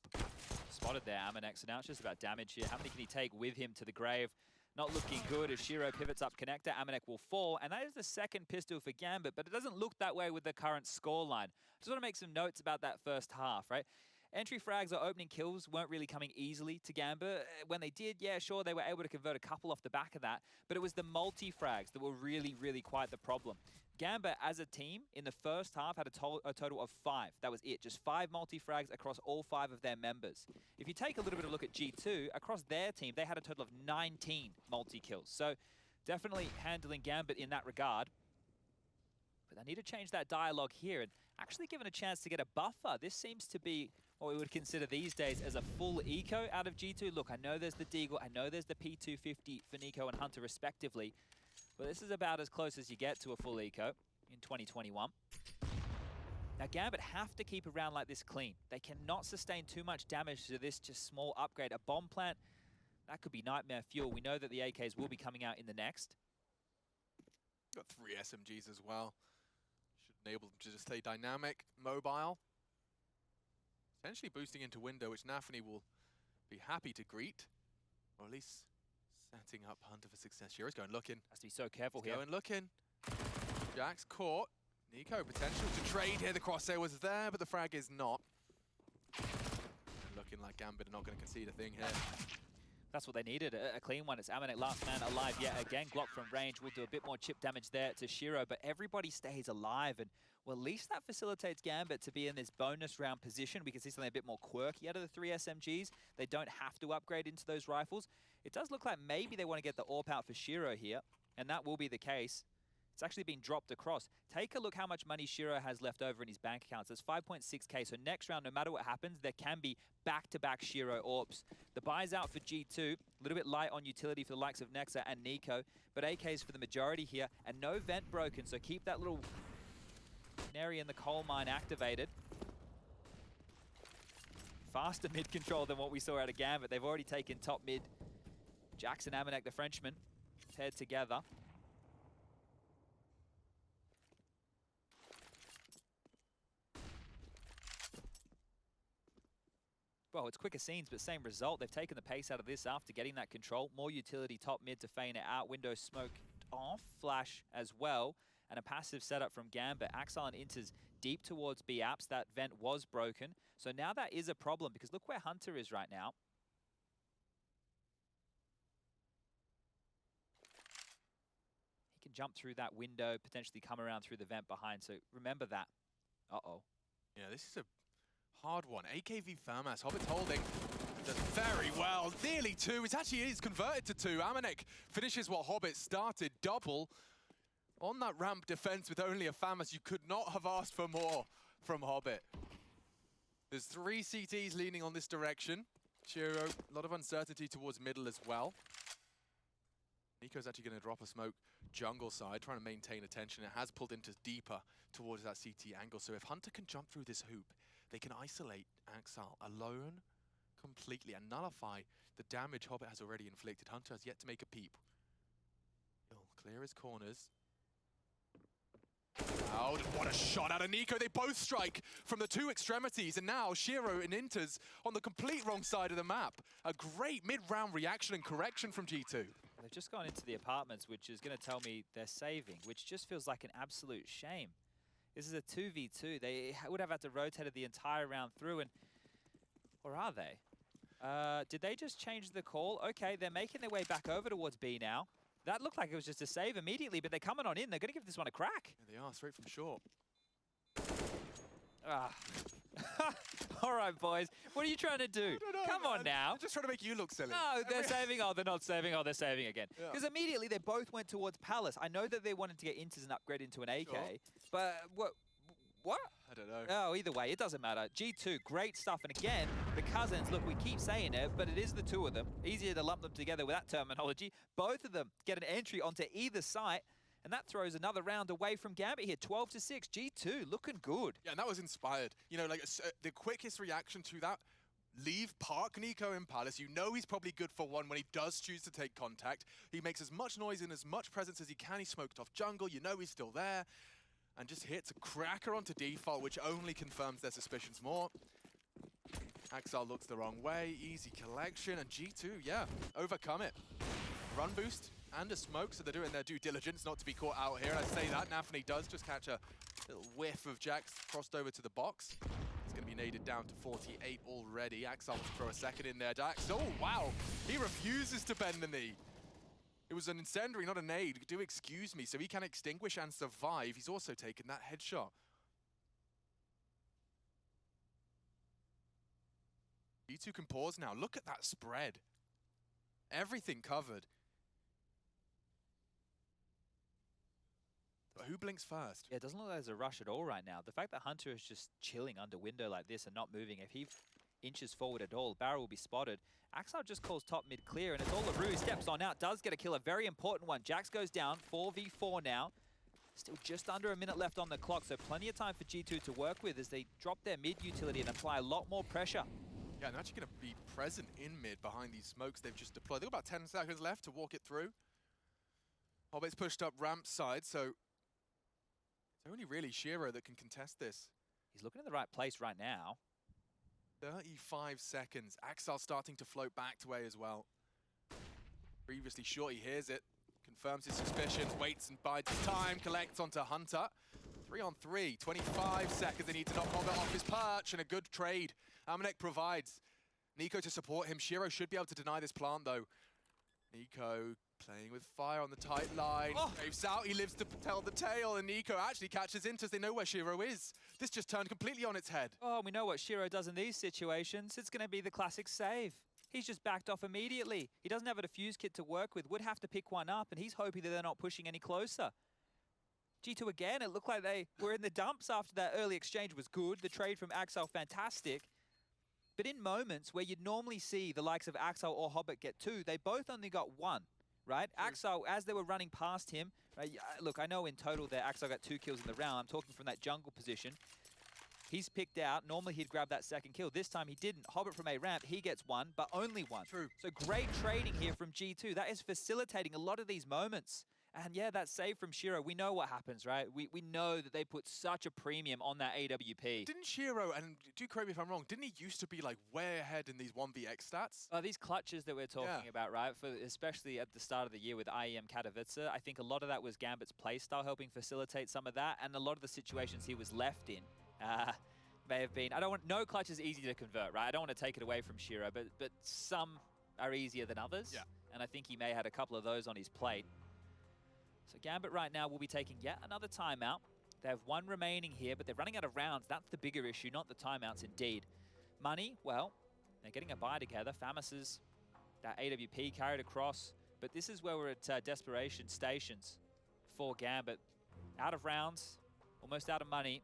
Spotted there, Amanex, and now it's just about damage here. How many can he take with him to the grave? Not looking good as Shiro pivots up connector. Amanek will fall, and that is the second pistol for Gambit, but it doesn't look that way with the current scoreline. Just want to make some notes about that first half, right? Entry frags or opening kills weren't really coming easily to Gambit. When they did, yeah, sure, they were able to convert a couple off the back of that, but it was the multi-frags that were really, really quite the problem. Gambit, as a team, in the first half had a total of 5. That was it, just 5 multi-frags across all 5 of their members. If you take a little bit of a look at G2, across their team, they had a total of 19 multi-kills. So definitely handling Gambit in that regard. But they need to change that dialogue here and actually give it a chance to get a buffer. This seems to be what we would consider these days as a full eco out of G2. Look, I know there's the Deagle, I know there's the P250 for Nico and Hunter respectively, but this is about as close as you get to a full eco in 2021. Now Gambit have to keep a round like this clean. They cannot sustain too much damage to this just small upgrade. A bomb plant, that could be nightmare fuel. We know that the AKs will be coming out in the next. Got 3 SMGs as well. Should enable them to just stay dynamic, mobile. Potentially boosting into window, which Nafany will be happy to greet. Or at least setting up Hunter for success. Shiro's going looking. Has to be so careful here. Going looking. Jack's caught. Nico potential to trade here. The crosshair was there, but the frag is not. And looking like Gambit are not going to concede a thing here. That's what they needed, a clean one. It's Amanek, last man alive yet again. Glock from range will do a bit more chip damage there to Shiro, but everybody stays alive. And well, at least that facilitates Gambit to be in this bonus round position. We can see something a bit more quirky out of the 3 SMGs. They don't have to upgrade into those rifles. It does look like maybe they want to get the AWP out for Shiro here, and that will be the case. It's actually been dropped across. Take a look how much money Shiro has left over in his bank accounts. It's 5.6k, so next round, no matter what happens, there can be back-to-back Shiro AWPs. The buy's out for G2, a little bit light on utility for the likes of Nexa and Nico, but AKs for the majority here, and no vent broken, so keep that little canary in the coal mine activated. Faster mid control than what we saw out of Gambit. They've already taken top mid. Jackson Amanek, the Frenchman, paired together. Well, it's quicker scenes, but same result. They've taken the pace out of this after getting that control. More utility top mid to feign it out. Window smoked off. Flash as well. And a passive setup from Gambit. Axel and Inters deep towards B apps. That vent was broken. So now that is a problem because look where Hunter is right now. He can jump through that window, potentially come around through the vent behind. So remember that. Uh-oh. Yeah, this is a hard one. AKV Famas, Hobbit's holding. Does very well. Nearly 2. It actually is converted to 2. Amanek finishes what Hobbit started. Double. On that ramp defense with only a Famas, you could not have asked for more from Hobbit. There's 3 CTs leaning on this direction. Shiro, a lot of uncertainty towards middle as well. Nico's actually going to drop a smoke jungle side, trying to maintain attention. It has pulled into deeper towards that CT angle. So if Hunter can jump through this hoop, they can isolate Axel alone completely and nullify the damage Hobbit has already inflicted. Hunter has yet to make a peep. He'll clear his corners. Oh, what a shot out of Nico. They both strike from the 2 extremities, and now Shiro and Inters on the complete wrong side of the map. A great mid-round reaction and correction from G2. They've just gone into the apartments, which is going to tell me they're saving, which just feels like an absolute shame. This is a 2v2. They would have had to rotate it the entire round through, and or are they? Did they just change the call? Okay, they're making their way back over towards B now. That looked like it was just a save immediately, but they're coming on in. They're going to give this one a crack. Yeah, they are, straight from short. Ah. All right, boys. What are you trying to do? Come on now. I'm just trying to make you look silly. No, they're saving. Oh, they're not saving. Oh, they're saving again. Because immediately they both went towards Palace. I know that they wanted to get Inters and upgrade into an AK, but what? I don't know. Oh, either way, it doesn't matter. G2, great stuff. And again, the cousins, look, we keep saying it, but it is the two of them. Easier to lump them together with that terminology. Both of them get an entry onto either site, and that throws another round away from Gambit here. 12-6, G2 looking good. Yeah, and that was inspired. You know, like the quickest reaction to that, leave Park Nico in Palace. You know he's probably good for one when he does choose to take contact. He makes as much noise and as much presence as he can. He smoked off jungle. You know he's still there. And just hits a cracker onto default, which only confirms their suspicions more. Axel looks the wrong way. Easy collection. And G2, yeah, overcome it. Run boost and a smoke, so they're doing their due diligence not to be caught out here. And I say that, Nafany does just catch a little whiff of Jax crossed over to the box. It's going to be naded down to 48 already. Axel will throw a second in there. Dax, oh wow, he refuses to bend the knee. It was an incendiary, not a nade. Do excuse me. So he can extinguish and survive. He's also taken that headshot. G2 can pause now. Look at that spread. Everything covered. But who blinks first? Yeah, it doesn't look like there's a rush at all right now. The fact that Hunter is just chilling under window like this and not moving, if he inches forward at all, Barrow will be spotted. Axel just calls top mid clear, and it's all LaRue steps on out, does get a kill, a very important one. Jax goes down, 4v4 now. Still just under a minute left on the clock, so plenty of time for G2 to work with as they drop their mid utility and apply a lot more pressure. Yeah, and they're actually going to be present in mid behind these smokes they've just deployed. They've got about 10 seconds left to walk it through. Hobbit's pushed up ramp side, so it's only really Shiro that can contest this. He's looking in the right place right now. 35 seconds. Axel starting to float back to A as well. Previously short, he hears it. Confirms his suspicions, waits and bides his time, collects onto Hunter. 3 on 3, 25 seconds. They need to knock Hobbit off his perch, and a good trade. Amanek provides Nico to support him. Shiro should be able to deny this plant though. Nico playing with fire on the tight line. Oh. Waves out, he lives to tell the tale, and Nico actually catches into as they know where Shiro is. This just turned completely on its head. Oh, we know what Shiro does in these situations. It's going to be the classic save. He's just backed off immediately. He doesn't have a defuse kit to work with, would have to pick one up, and he's hoping that they're not pushing any closer. G2 again, it looked like they were in the dumps after that early exchange was good. The trade from Axel, fantastic. But in moments where you'd normally see the likes of Axel or Hobbit get two, they both only got one, right? Axel, as they were running past him, right, look, I know in total that Axel got 2 kills in the round. I'm talking from that jungle position. He's picked out. Normally he'd grab that second kill. This time he didn't. Hobbit from A ramp, he gets one, but only one. True. So great trading here from G2. That is facilitating a lot of these moments. And yeah, that save from Shiro, we know what happens, right? We know that they put such a premium on that AWP. Didn't Shiro, and do correct me if I'm wrong, didn't he used to be like way ahead in these 1vx stats? These clutches that we're talking about, right? For especially at the start of the year with IEM Katowice, I think a lot of that was Gambit's playstyle helping facilitate some of that, and a lot of the situations he was left in may have been. No clutch is easy to convert, right? I don't want to take it away from Shiro, but some are easier than others. Yeah. And I think he may have had a couple of those on his plate. So Gambit right now will be taking yet another timeout. They have one remaining here, but they're running out of rounds. That's the bigger issue, not the timeouts indeed. Money, well, they're getting a buy together. Famus's that AWP carried across. But this is where we're at desperation stations for Gambit. Out of rounds, almost out of money.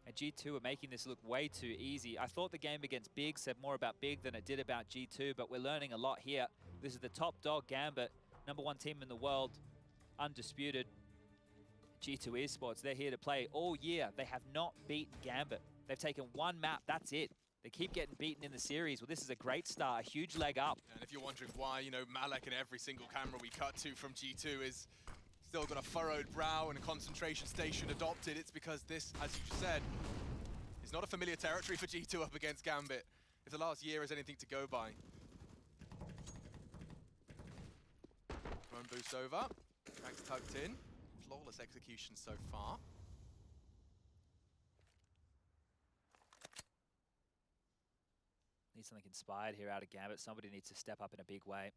And G2 are making this look way too easy. I thought the game against Big said more about Big than it did about G2, but we're learning a lot here. This is the top dog Gambit, #1 team in the world. Undisputed. G2 Esports, they're here to play all year. They have not beaten Gambit. They've taken one map, that's it. They keep getting beaten in the series. Well, this is a great start, a huge leg up. And if you're wondering why, you know, Malek in every single camera we cut to from G2 is still got a furrowed brow and a concentration station adopted, it's because this, as you said, is not a familiar territory for G2 up against Gambit. If the last year is anything to go by. Run boost over. Max tucked in. Flawless execution so far. Need something inspired here out of Gambit. Somebody needs to step up in a big way.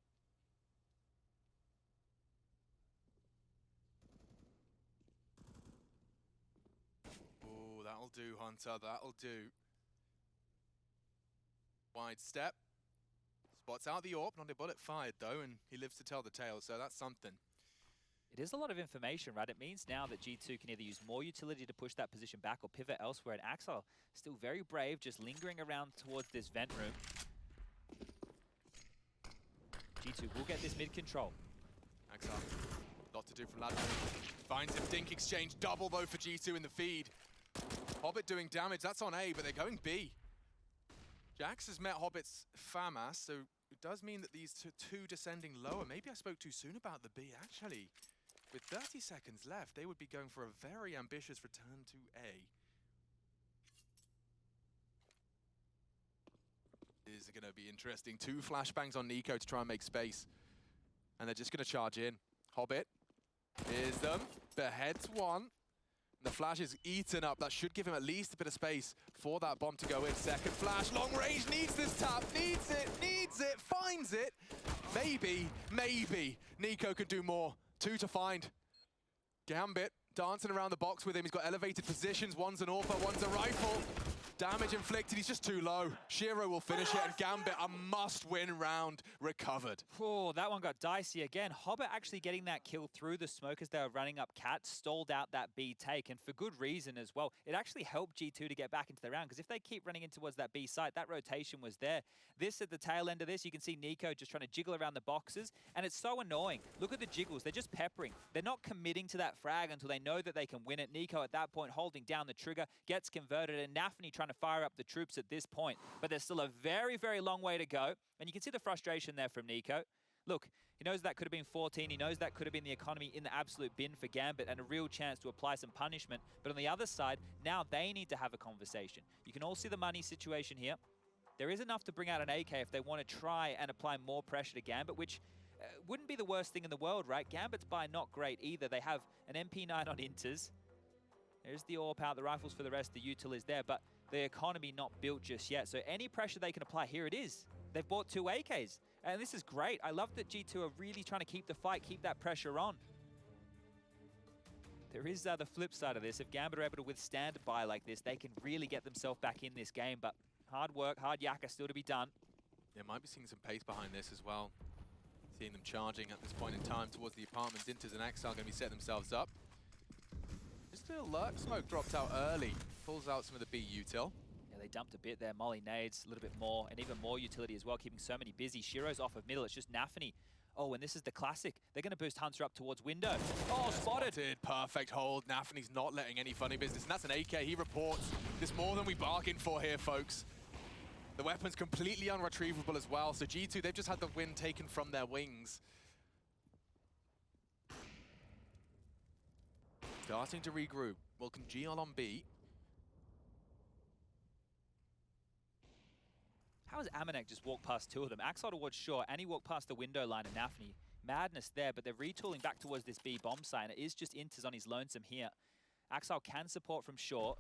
Oh, that'll do, Hunter. That'll do. Wide step. Spots out the AWP. Not a bullet fired, though, and he lives to tell the tale, so that's something. It is a lot of information, right? It means now that G2 can either use more utility to push that position back or pivot elsewhere. And Axel, still very brave, just lingering around towards this vent room. G2 will get this mid control. Axel, lot to do from ladder. Finds him. Dink exchange double though for G2 in the feed. Hobbit doing damage. That's on A, but they're going B. Jax has met Hobbit's FAMAS, so it does mean that these two descending lower. Maybe I spoke too soon about the B, actually. With 30 seconds left, they would be going for a very ambitious return to A. This is going to be interesting. 2 flashbangs on Nico to try and make space. And they're just going to charge in. Hobbit, here's them. Beheads one. The flash is eaten up. That should give him at least a bit of space for that bomb to go in. Second flash, long range, needs this tap, needs it, finds it. Maybe, Nico could do more. 2 to find. Gambit dancing around the box with him. He's got elevated positions. One's an AWP, one's a rifle. Damage inflicted, he's just too low. Shiro will finish it, and Gambit, a must-win round, recovered. Oh, that one got dicey again. Hobbit actually getting that kill through the smoke as they were running up Cat, stalled out that B take, and for good reason as well. It actually helped G2 to get back into the round, because if they keep running in towards that B site, that rotation was there. This, at the tail end of this, you can see Nico just trying to jiggle around the boxes, and it's so annoying. Look at the jiggles, they're just peppering. They're not committing to that frag until they know that they can win it. Nico at that point holding down the trigger, gets converted, and Nafany trying to fire up the troops at this point. But there's still a very, very long way to go. And you can see the frustration there from Nico. Look, he knows that could have been 14. He knows that could have been the economy in the absolute bin for Gambit and a real chance to apply some punishment. But on the other side, now they need to have a conversation. You can all see the money situation here. There is enough to bring out an AK if they want to try and apply more pressure to Gambit, which wouldn't be the worst thing in the world, right? Gambit's buy not great either. They have an MP9 on Inters. There's the AWP out, the rifles for the rest, the util is there, but the economy not built just yet. So any pressure they can apply, here it is. They've bought 2 AKs, and this is great. I love that G2 are really trying to keep the fight, keep that pressure on. There is the flip side of this. If Gambit are able to withstand a buy like this, they can really get themselves back in this game, but hard work, hard yakka still to be done. Yeah, might be seeing some pace behind this as well. Seeing them charging at this point in time towards the apartments. Inters and Axel going to be setting themselves up. Just a alert smoke dropped out early. Pulls out some of the B util. Yeah, they dumped a bit there. Molly nades, a little bit more, and even more utility as well, keeping so many busy. Shiro's off of middle. It's just Nafany. Oh, and this is the classic. They're going to boost Hunter up towards window. Oh, yeah, spotted. Perfect hold. Nafany's not letting any funny business, and that's an AK. He reports. There's more than we bargained for here, folks. The weapon's completely unretrievable as well, so G2, they've just had the win taken from their wings. Starting to regroup. Welcome Gion on B. How has Amanek just walked past 2 of them? Axel towards short, and he walked past the window line of Nafany. Madness there, but they're retooling back towards this B bomb site, and it is just Inters on his lonesome here. Axel can support from short.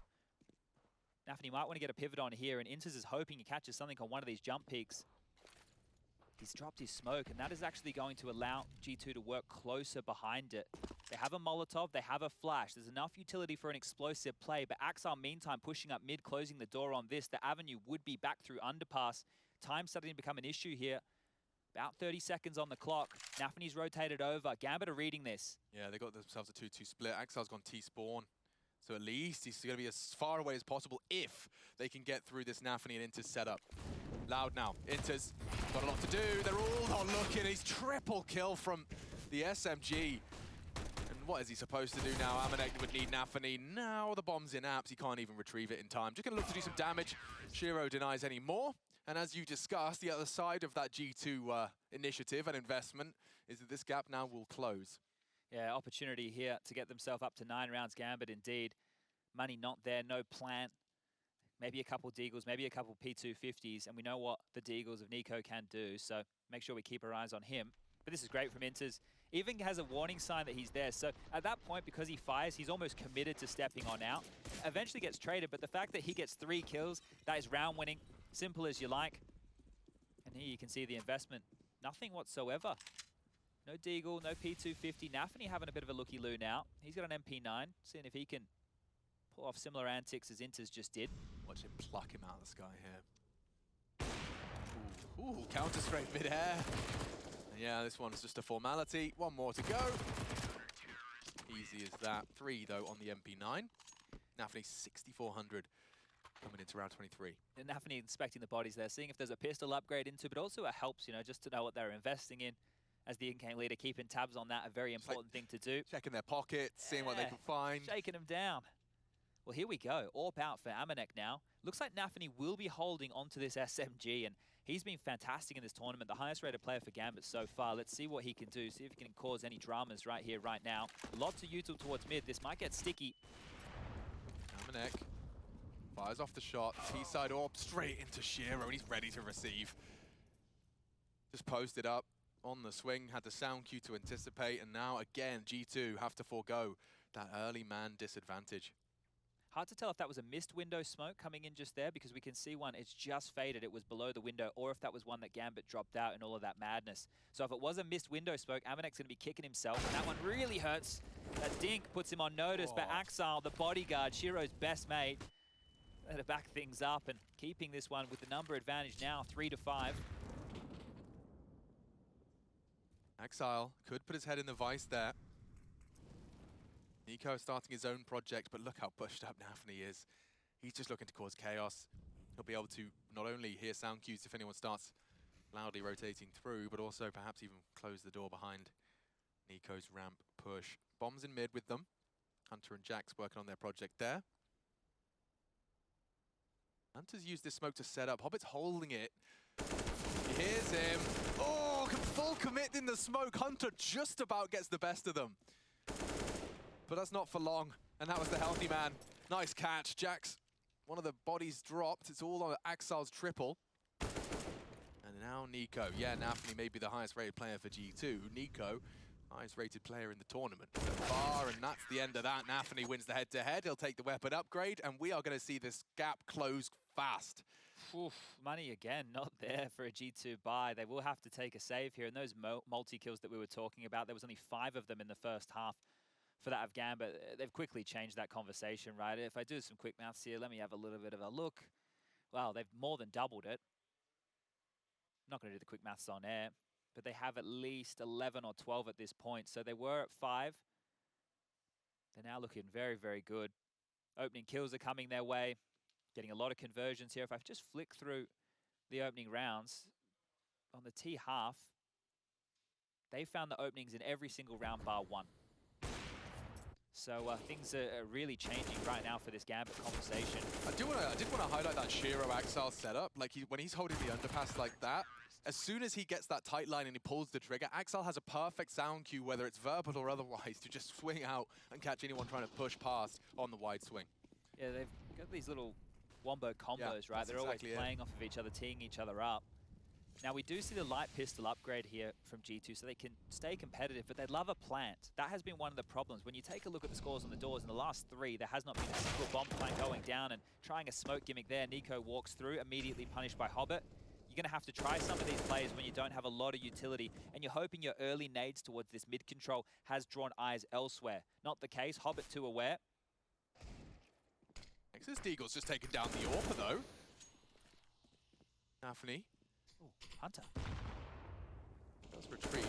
Nafany might want to get a pivot on here, and Inters is hoping he catches something on one of these jump peaks. He's dropped his smoke, and that is actually going to allow G2 to work closer behind it. They have a Molotov, they have a flash. There's enough utility for an explosive play, but Axel meantime pushing up mid, closing the door on this. The avenue would be back through underpass. Time starting to become an issue here. About 30 seconds on the clock. Nafany's rotated over. Gambit are reading this. Yeah, they got themselves a 2-2 split. Axel's gone T-spawn. So at least he's going to be as far away as possible if they can get through this Nafany and Inters setup. Loud now. Inters got a lot to do. They're all not looking. He's triple kill from the SMG. And what is he supposed to do now? Amanek would need Nafany. Now the bomb's in apps. He can't even retrieve it in time. Just going to look to do some damage. Shiro denies any more. And as you discussed, the other side of that G2 initiative and investment is that this gap now will close. Yeah, opportunity here to get themselves up to 9 rounds. Gambit indeed. Money not there, no plant. Maybe a couple Deagles, maybe a couple P250s, and we know what the Deagles of Nico can do, so make sure we keep our eyes on him. But this is great from Inters. Even has a warning sign that he's there, so at that point, because he fires, he's almost committed to stepping on out. Eventually gets traded, but the fact that he gets 3 kills, that is round winning, simple as you like. And here you can see the investment, nothing whatsoever. No Deagle, no P250. Nafany having a bit of a looky-loo now. He's got an MP9, seeing if he can pull off similar antics as Inters just did. Watch him pluck him out of the sky here. Ooh, counter straight mid-air. Yeah, this one's just a formality. One more to go. Easy as that. 3, though, on the MP9. Nafany 6,400 coming into round 23. And Nafany inspecting the bodies there, seeing if there's a pistol upgrade into, but also it helps, you know, just to know what they're investing in. As the in-game leader, keeping tabs on that, a very important thing to do. Checking their pockets, seeing what they can find. Shaking them down. Well, here we go. AWP out for Amanek now. Looks like Nafany will be holding onto this SMG, and he's been fantastic in this tournament. The highest rated player for Gambit so far. Let's see what he can do. See if he can cause any dramas right here, right now. Lots of util towards mid. This might get sticky. Amanek fires off the shot. T-side AWP straight into Shiro, and he's ready to receive. Just posted up on the swing, had the sound cue to anticipate, and now again G2 have to forego that early man disadvantage. Hard to tell if that was a missed window smoke coming in just there, because we can see one, it's just faded, it was below the window, or if that was one that Gambit dropped out in all of that madness. So if it was a missed window smoke, Amanek's going to be kicking himself, and that one really hurts. That dink puts him on notice, but Axile, the bodyguard, Shiro's best mate, to back things up and keeping this one with the number advantage now, 3-5. Axile could put his head in the vice there. Nico starting his own project, but look how pushed up Nafany is. He's just looking to cause chaos. He'll be able to not only hear sound cues if anyone starts loudly rotating through, but also perhaps even close the door behind Nico's ramp push. Bombs in mid with them. Hunter and Jax working on their project there. Hunter's used this smoke to set up. Hobbit's holding it. He hears him. Oh, full commit in the smoke. Hunter just about gets the best of them. But that's not for long. And that was the healthy man. Nice catch. Jax, one of the bodies dropped. It's all on Axile's triple. And now Nico. Yeah, Nafany may be the highest rated player for G2. Nico, highest rated player in the tournament so far. And that's the end of that. Nafany wins the head-to-head. He'll take the weapon upgrade. And we are going to see this gap close fast. Oof, money again, not there for a G2 buy. They will have to take a save here. And those multi-kills that we were talking about, there was only 5 of them in the first half for that of Gambit. They've quickly changed that conversation, right? If I do some quick maths here, let me have a little bit of a look. Wow, they've more than doubled it. I'm not going to do the quick maths on air, but they have at least 11 or 12 at this point. So they were at 5. They're now looking very, very good. Opening kills are coming their way. Getting a lot of conversions here. If I just flick through the opening rounds, on the T half, they found the openings in every single round bar 1. So things are really changing right now for this Gambit conversation. I did want to highlight that Shiro Axile setup. Like when he's holding the underpass like that, as soon as he gets that tight line and he pulls the trigger, Axile has a perfect sound cue, whether it's verbal or otherwise, to just swing out and catch anyone trying to push past on the wide swing. Yeah, they've got these little wombo combos, right? They're always playing off of each other, teeing each other up. Now, we do see the light pistol upgrade here from G2, so they can stay competitive, but they'd love a plant. That has been one of the problems. When you take a look at the scores on the doors, in the last 3, there has not been a single bomb plant going down, and trying a smoke gimmick there, Nico walks through, immediately punished by Hobbit. You're going to have to try some of these plays when you don't have a lot of utility, and you're hoping your early nades towards this mid-control has drawn eyes elsewhere. Not the case. Hobbit too aware. Nexus Deagle's just taken down the AWP, though. Nafany. Ooh, Hunter. Does retreat.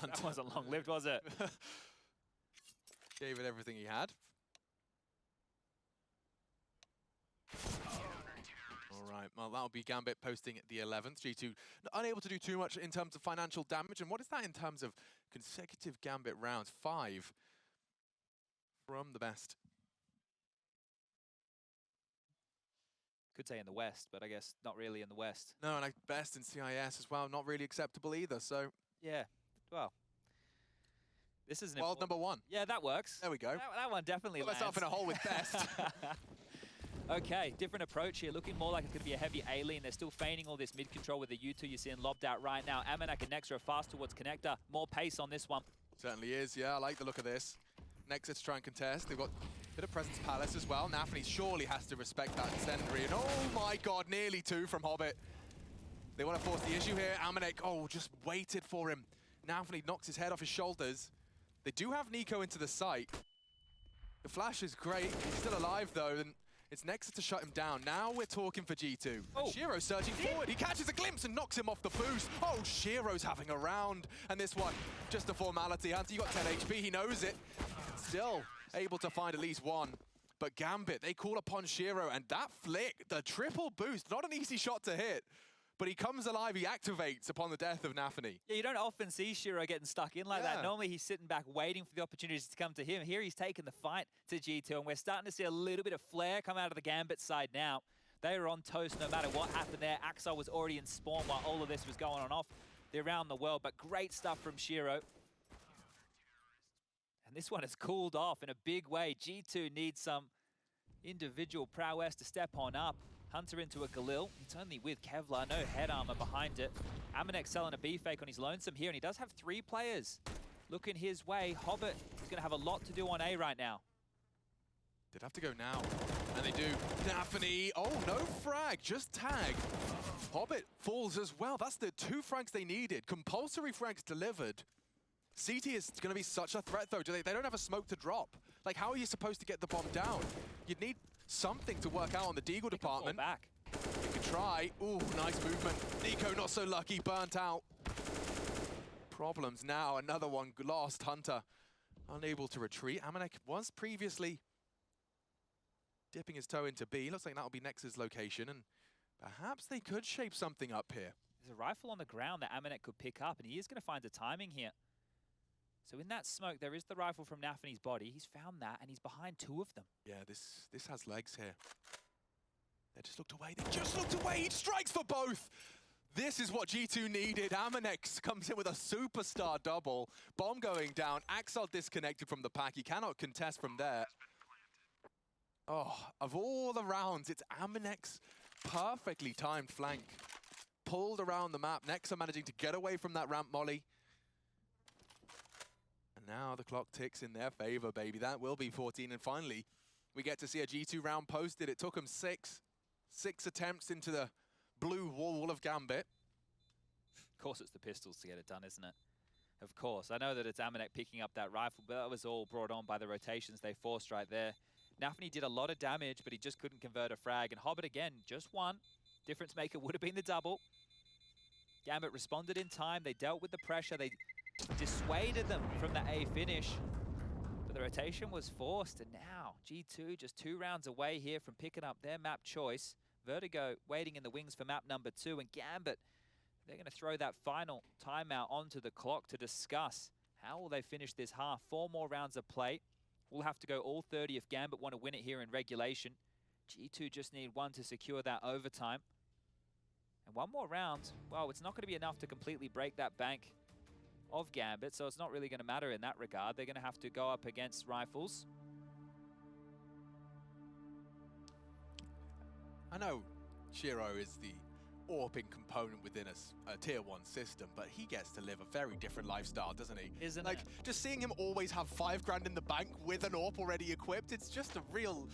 That wasn't long-lived, was it? Gave it everything he had. All right, well, that'll be Gambit posting at the 11th. G2 unable to do too much in terms of financial damage. And what is that in terms of consecutive Gambit rounds? 5 from the best. Could say in the West, but I guess not really in the West. No, and like best in CIS as well, not really acceptable either, so... Yeah, well... This is an world number 1. Yeah, that works. There we go. That one definitely lands. Put myself in a hole with best. Okay, different approach here, looking more like it's going to be a heavy A-lean. They're still feigning all this mid-control with the U2 you're seeing lobbed out right now. Amanek and Nexa are fast towards Connector. More pace on this one. Certainly is, yeah, I like the look of this. Nexus try and contest. They've got a bit of Presence Palace as well. Nafany surely has to respect that incendiary. And oh my god, nearly 2 from Hobbit. They want to force the issue here. Amanek, oh, just waited for him. Nafany knocks his head off his shoulders. They do have Nico into the site. The flash is great. He's still alive though. And It's Nexus to shut him down. Now we're talking for G2. Oh. Shiro surging forward. He catches a glimpse and knocks him off the boost. Oh, Shiro's having a round. And this one, just a formality. Hunter, you got 10 HP. He knows it. Still able to find at least one. But Gambit, they call upon Shiro. And that flick, the triple boost, not an easy shot to hit. But he comes alive, he activates upon the death of Nafany. Yeah, you don't often see Shiro getting stuck in like that. Normally he's sitting back waiting for the opportunities to come to him. Here he's taken the fight to G2, and we're starting to see a little bit of flair come out of the Gambit side now. They were on toast no matter what happened there. Axel was already in spawn while all of this was going on off around the world, but great stuff from Shiro. And this one has cooled off in a big way. G2 needs some individual prowess to step on up. Hunter into a Galil. It's only with Kevlar, no head armor behind it. Amanek selling a B-fake on his lonesome here, and he does have 3 players looking his way. Hobbit is going to have a lot to do on A right now. They'd have to go now, and they do. Nafany, oh, no frag, just tag. Hobbit falls as well. That's the 2 frags they needed. Compulsory frags delivered. CT is going to be such a threat, though. They don't have a smoke to drop. Like, how are you supposed to get the bomb down? You'd need something to work out on the Deagle department. Back. You could try. Ooh, nice movement. Nico not so lucky, burnt out. Problems now, another one lost. Hunter unable to retreat. Amanek was previously dipping his toe into B. Looks like that'll be Nex's location, and perhaps they could shape something up here. There's a rifle on the ground that Amanek could pick up, and he is going to find the timing here. So in that smoke, there is the rifle from Nafany's body. He's found that, and he's behind 2 of them. Yeah, this has legs here. They just looked away. They just looked away. He strikes for both. This is what G2 needed. Amanek comes in with a superstar double. Bomb going down. Axel disconnected from the pack. He cannot contest from there. Oh, of all the rounds, it's Amanek's perfectly timed flank. Pulled around the map. Nexa managing to get away from that ramp molly. And now the clock ticks in their favor, baby. That will be 14. And finally, we get to see a G2 round posted. It took them 6 attempts into the blue wall of Gambit. Of course it's the pistols to get it done, isn't it? Of course. I know that it's Amanek picking up that rifle, but that was all brought on by the rotations they forced right there. Nafany did a lot of damage, but he just couldn't convert a frag. And Hobbit, again, just one. Difference maker would have been the double. Gambit responded in time. They dealt with the pressure. They dissuaded them from the A finish. But the rotation was forced, and now G2 just 2 rounds away here from picking up their map choice. Vertigo waiting in the wings for map number 2, and Gambit, they're going to throw that final timeout onto the clock to discuss how will they finish this half. 4 more rounds of play. We'll have to go all 30 if Gambit want to win it here in regulation. G2 just need 1 to secure that overtime. And 1 more round, well, it's not going to be enough to completely break that bank of Gambit, so it's not really going to matter in that regard. They're going to have to go up against rifles. I know Shiro is the AWPing component within a tier 1 system, but he gets to live a very different lifestyle, doesn't he? Isn't like, it? Just seeing him always have 5 grand in the bank with an AWP already equipped, it's just a real...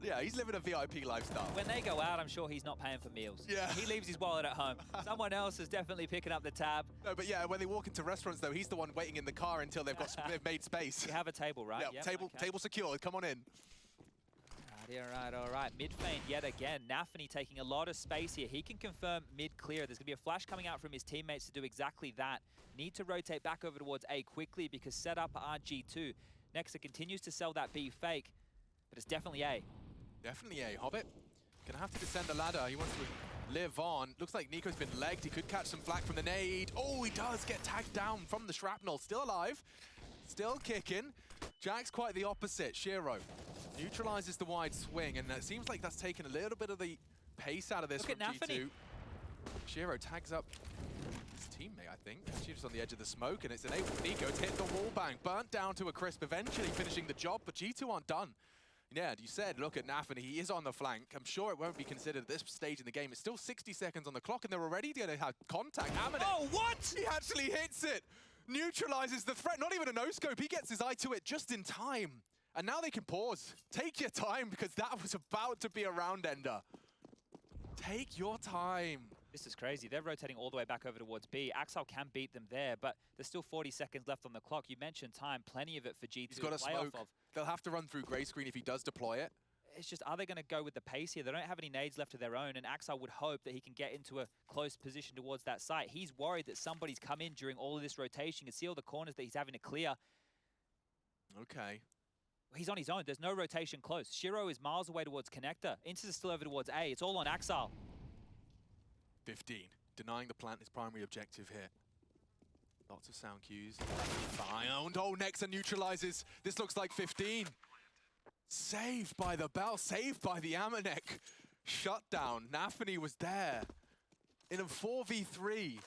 Yeah, he's living a VIP lifestyle. When they go out, I'm sure he's not paying for meals. Yeah. He leaves his wallet at home. Someone else is definitely picking up the tab. No, but yeah, when they walk into restaurants, though, he's the one waiting in the car until they've made space. You have a table, right? Yeah, Yep, table secured. Come on in. All right. Mid feint yet again. Nafany taking a lot of space here. He can confirm mid clear. There's going to be a flash coming out from his teammates to do exactly that. Need to rotate back over towards A quickly because set up RG2. Nexa continues to sell that B fake, but it's definitely A. Definitely A. Hobbit gonna have to descend the ladder. He wants to live on. Looks like Nico's been legged. He could catch some flak from the nade. Oh, he does get tagged down from the shrapnel. Still alive. Still kicking. Jack's quite the opposite. Shiro neutralizes the wide swing, and it seems like that's taken a little bit of the pace out of this from G2. Shiro tags up his teammate, I think. She's just on the edge of the smoke, and it's enabled Nico to hit the wall bang. Burnt down to a crisp, eventually finishing the job, but G2 aren't done. Yeah, you said, look at Nafany, he is on the flank. I'm sure it won't be considered at this stage in the game. It's still 60 seconds on the clock, and they're already going to have contact. Amanek, oh, what? He actually hits it. Neutralizes the threat, not even a no-scope. He gets his eye to it just in time. And now they can pause. Take your time, because that was about to be a round ender. Take your time. This is crazy. They're rotating all the way back over towards B. Axel can beat them there, but there's still 40 seconds left on the clock. You mentioned time, plenty of it for G2 He's got a to play off smoke. of. They'll have to run through gray screen if he does deploy it. It's just, are they going to go with the pace here? They don't have any nades left of their own, and Axel would hope that he can get into a close position towards that site. He's worried that somebody's come in during all of this rotation. You can see all the corners that he's having to clear. Okay. He's on his own. There's no rotation close. Shiro is miles away towards connector. Intis is still over towards A. It's all on Axel. 15. Denying the plant his primary objective here. Lots of sound cues. Fine. Oh, Nexa neutralizes. This looks like 15. Saved by the Bell, saved by the Amanek. Shutdown. Nafany was there in a 4v3.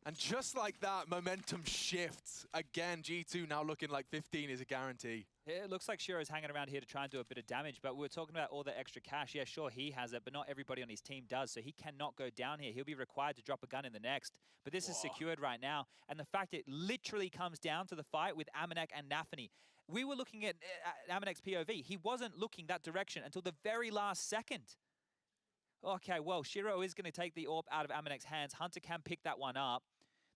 And just like that, momentum shifts. Again, G2 now looking like 15 is a guarantee. It looks like Shiro's hanging around here to try and do a bit of damage, but we were talking about all the extra cash. Yeah, sure, he has it, but not everybody on his team does, so he cannot go down here. He'll be required to drop a gun in the next. But this is secured right now, and the fact it literally comes down to the fight with Amanek and Nafany. We were looking at Amanek's POV. He wasn't looking that direction until the very last second. Okay, well, Shiro is going to take the AWP out of Amanek's hands. Hunter can pick that one up.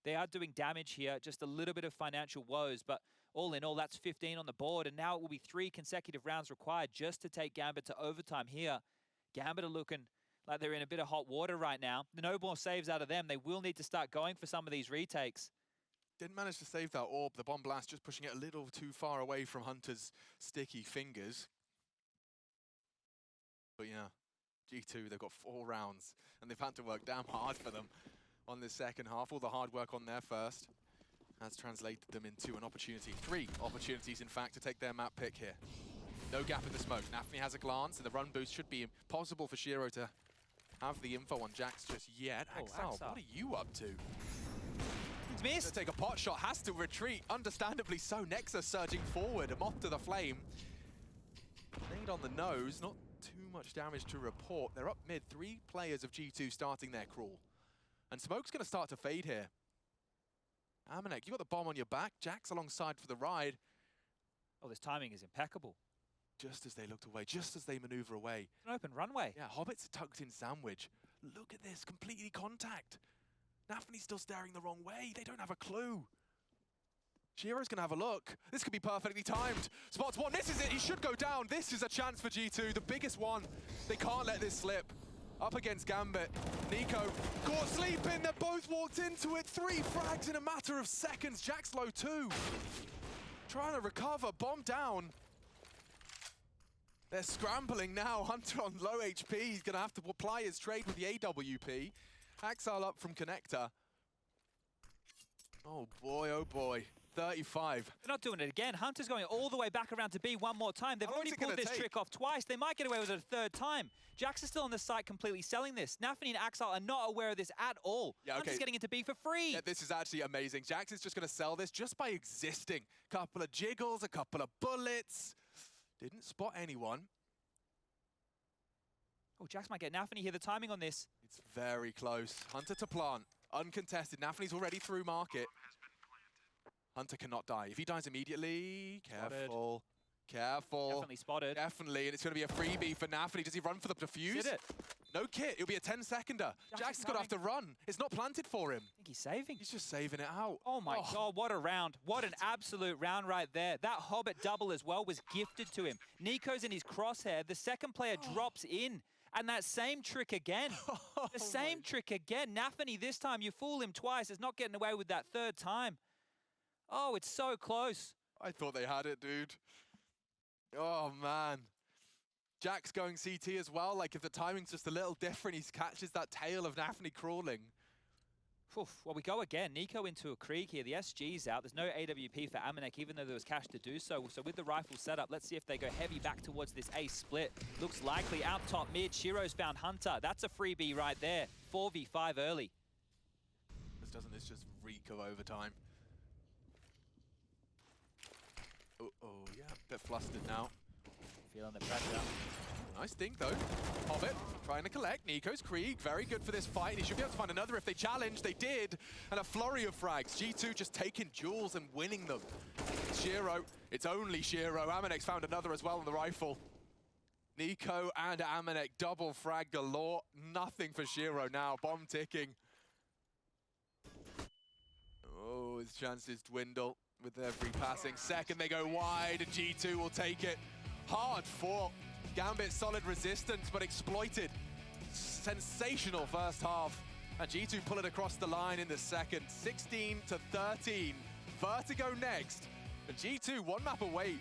They are doing damage here, just a little bit of financial woes, but all in all, that's 15 on the board, and now it will be 3 consecutive rounds required just to take Gambit to overtime here. Gambit are looking like they're in a bit of hot water right now. No more saves out of them. They will need to start going for some of these retakes. Didn't manage to save that AWP. The bomb blast just pushing it a little too far away from Hunter's sticky fingers. But yeah, G2, they've got 4 rounds, and they've had to work damn hard for them on this second half. All the hard work on their first has translated them into an opportunity. 3 opportunities, in fact, to take their map pick here. No gap in the smoke. Nafany has a glance, and the run boost should be impossible for Shiro to have the info on Jax just yet. Axel, what are you up to? He's missed. Take a pot shot, has to retreat. Understandably so. Nexa surging forward, a moth to the flame. Nade on the nose, not too much damage to report. They're up mid. 3 players of G2 starting their crawl. And smoke's going to start to fade here. Amanek, you got the bomb on your back. Jax alongside for the ride. Oh, this timing is impeccable. Just as they looked away, just as they maneuver away. An open runway. Yeah, Hobbit's tucked in sandwich. Look at this, completely contact. Nafany's still staring the wrong way. They don't have a clue. Shiro's going to have a look. This could be perfectly timed. Spots one, this is it. He should go down. This is a chance for G2, the biggest one. They can't let this slip. Up against Gambit. Nico caught sleeping. They both walked into it. 3 frags in a matter of seconds. Jax low 2. Trying to recover. Bomb down. They're scrambling now. Hunter on low HP. He's going to have to apply his trade with the AWP. Axel up from connector. Oh boy, oh boy. 35. They're not doing it again. Hunter's going all the way back around to B one more time. They've already pulled this trick off twice. They might get away with it a 3rd time. Jax is still on the site completely selling this. Nafany and Axel are not aware of this at all. Yeah, okay. Hunter's getting into B for free. Yeah, this is actually amazing. Jax is just going to sell this just by existing. Couple of jiggles, a couple of bullets. Didn't spot anyone. Oh, Jax might get Nafany here. The timing on this. It's very close. Hunter to plant. Uncontested. Nafany's already through market. Hunter cannot die. If he dies immediately, careful. Careful. Definitely spotted. Definitely, and it's going to be a freebie for Nafany. Does he run for the defuse? Did it. No kit. It'll be a 10-seconder. Jax is going to have to run. It's not planted for him. I think he's saving. He's just saving it out. Oh my God, what a round. What an absolute round right there. That Hobbit double as well was gifted to him. Nico's in his crosshair. The second player drops in. And that same trick again. The same trick again. Nafany, this time you fool him twice. It's not getting away with that 3rd time. Oh, it's so close. I thought they had it, dude. Oh, man. Jax going CT as well. Like, if the timing's just a little different, he catches that tail of Nafany crawling. Oof. Well, we go again. Nico into a creek here. The SG's out. There's no AWP for Amanek, even though there was cash to do so. So with the rifle setup, let's see if they go heavy back towards this A split. Looks likely out top mid. Shiro's found Hunter. That's a freebie right there. 4v5 early. Doesn't this just reek of overtime? Oh, yeah. Bit flustered now. Feeling the pressure. Nice dink, though. Hobbit trying to collect. Nico's Krieg, very good for this fight. He should be able to find another if they challenge. They did. And a flurry of frags. G2 just taking duels and winning them. Shiro, it's only Shiro. Amanek's found another as well on the rifle. Nico and Amanek double frag galore. Nothing for Shiro now. Bomb ticking. Oh, his chances dwindle with every passing second. They go wide and G2 will take it. Hard fought. Gambit solid resistance, but exploited. Sensational first half. And G2 pull it across the line in the second. 16-13. Vertigo next. And G2 one map away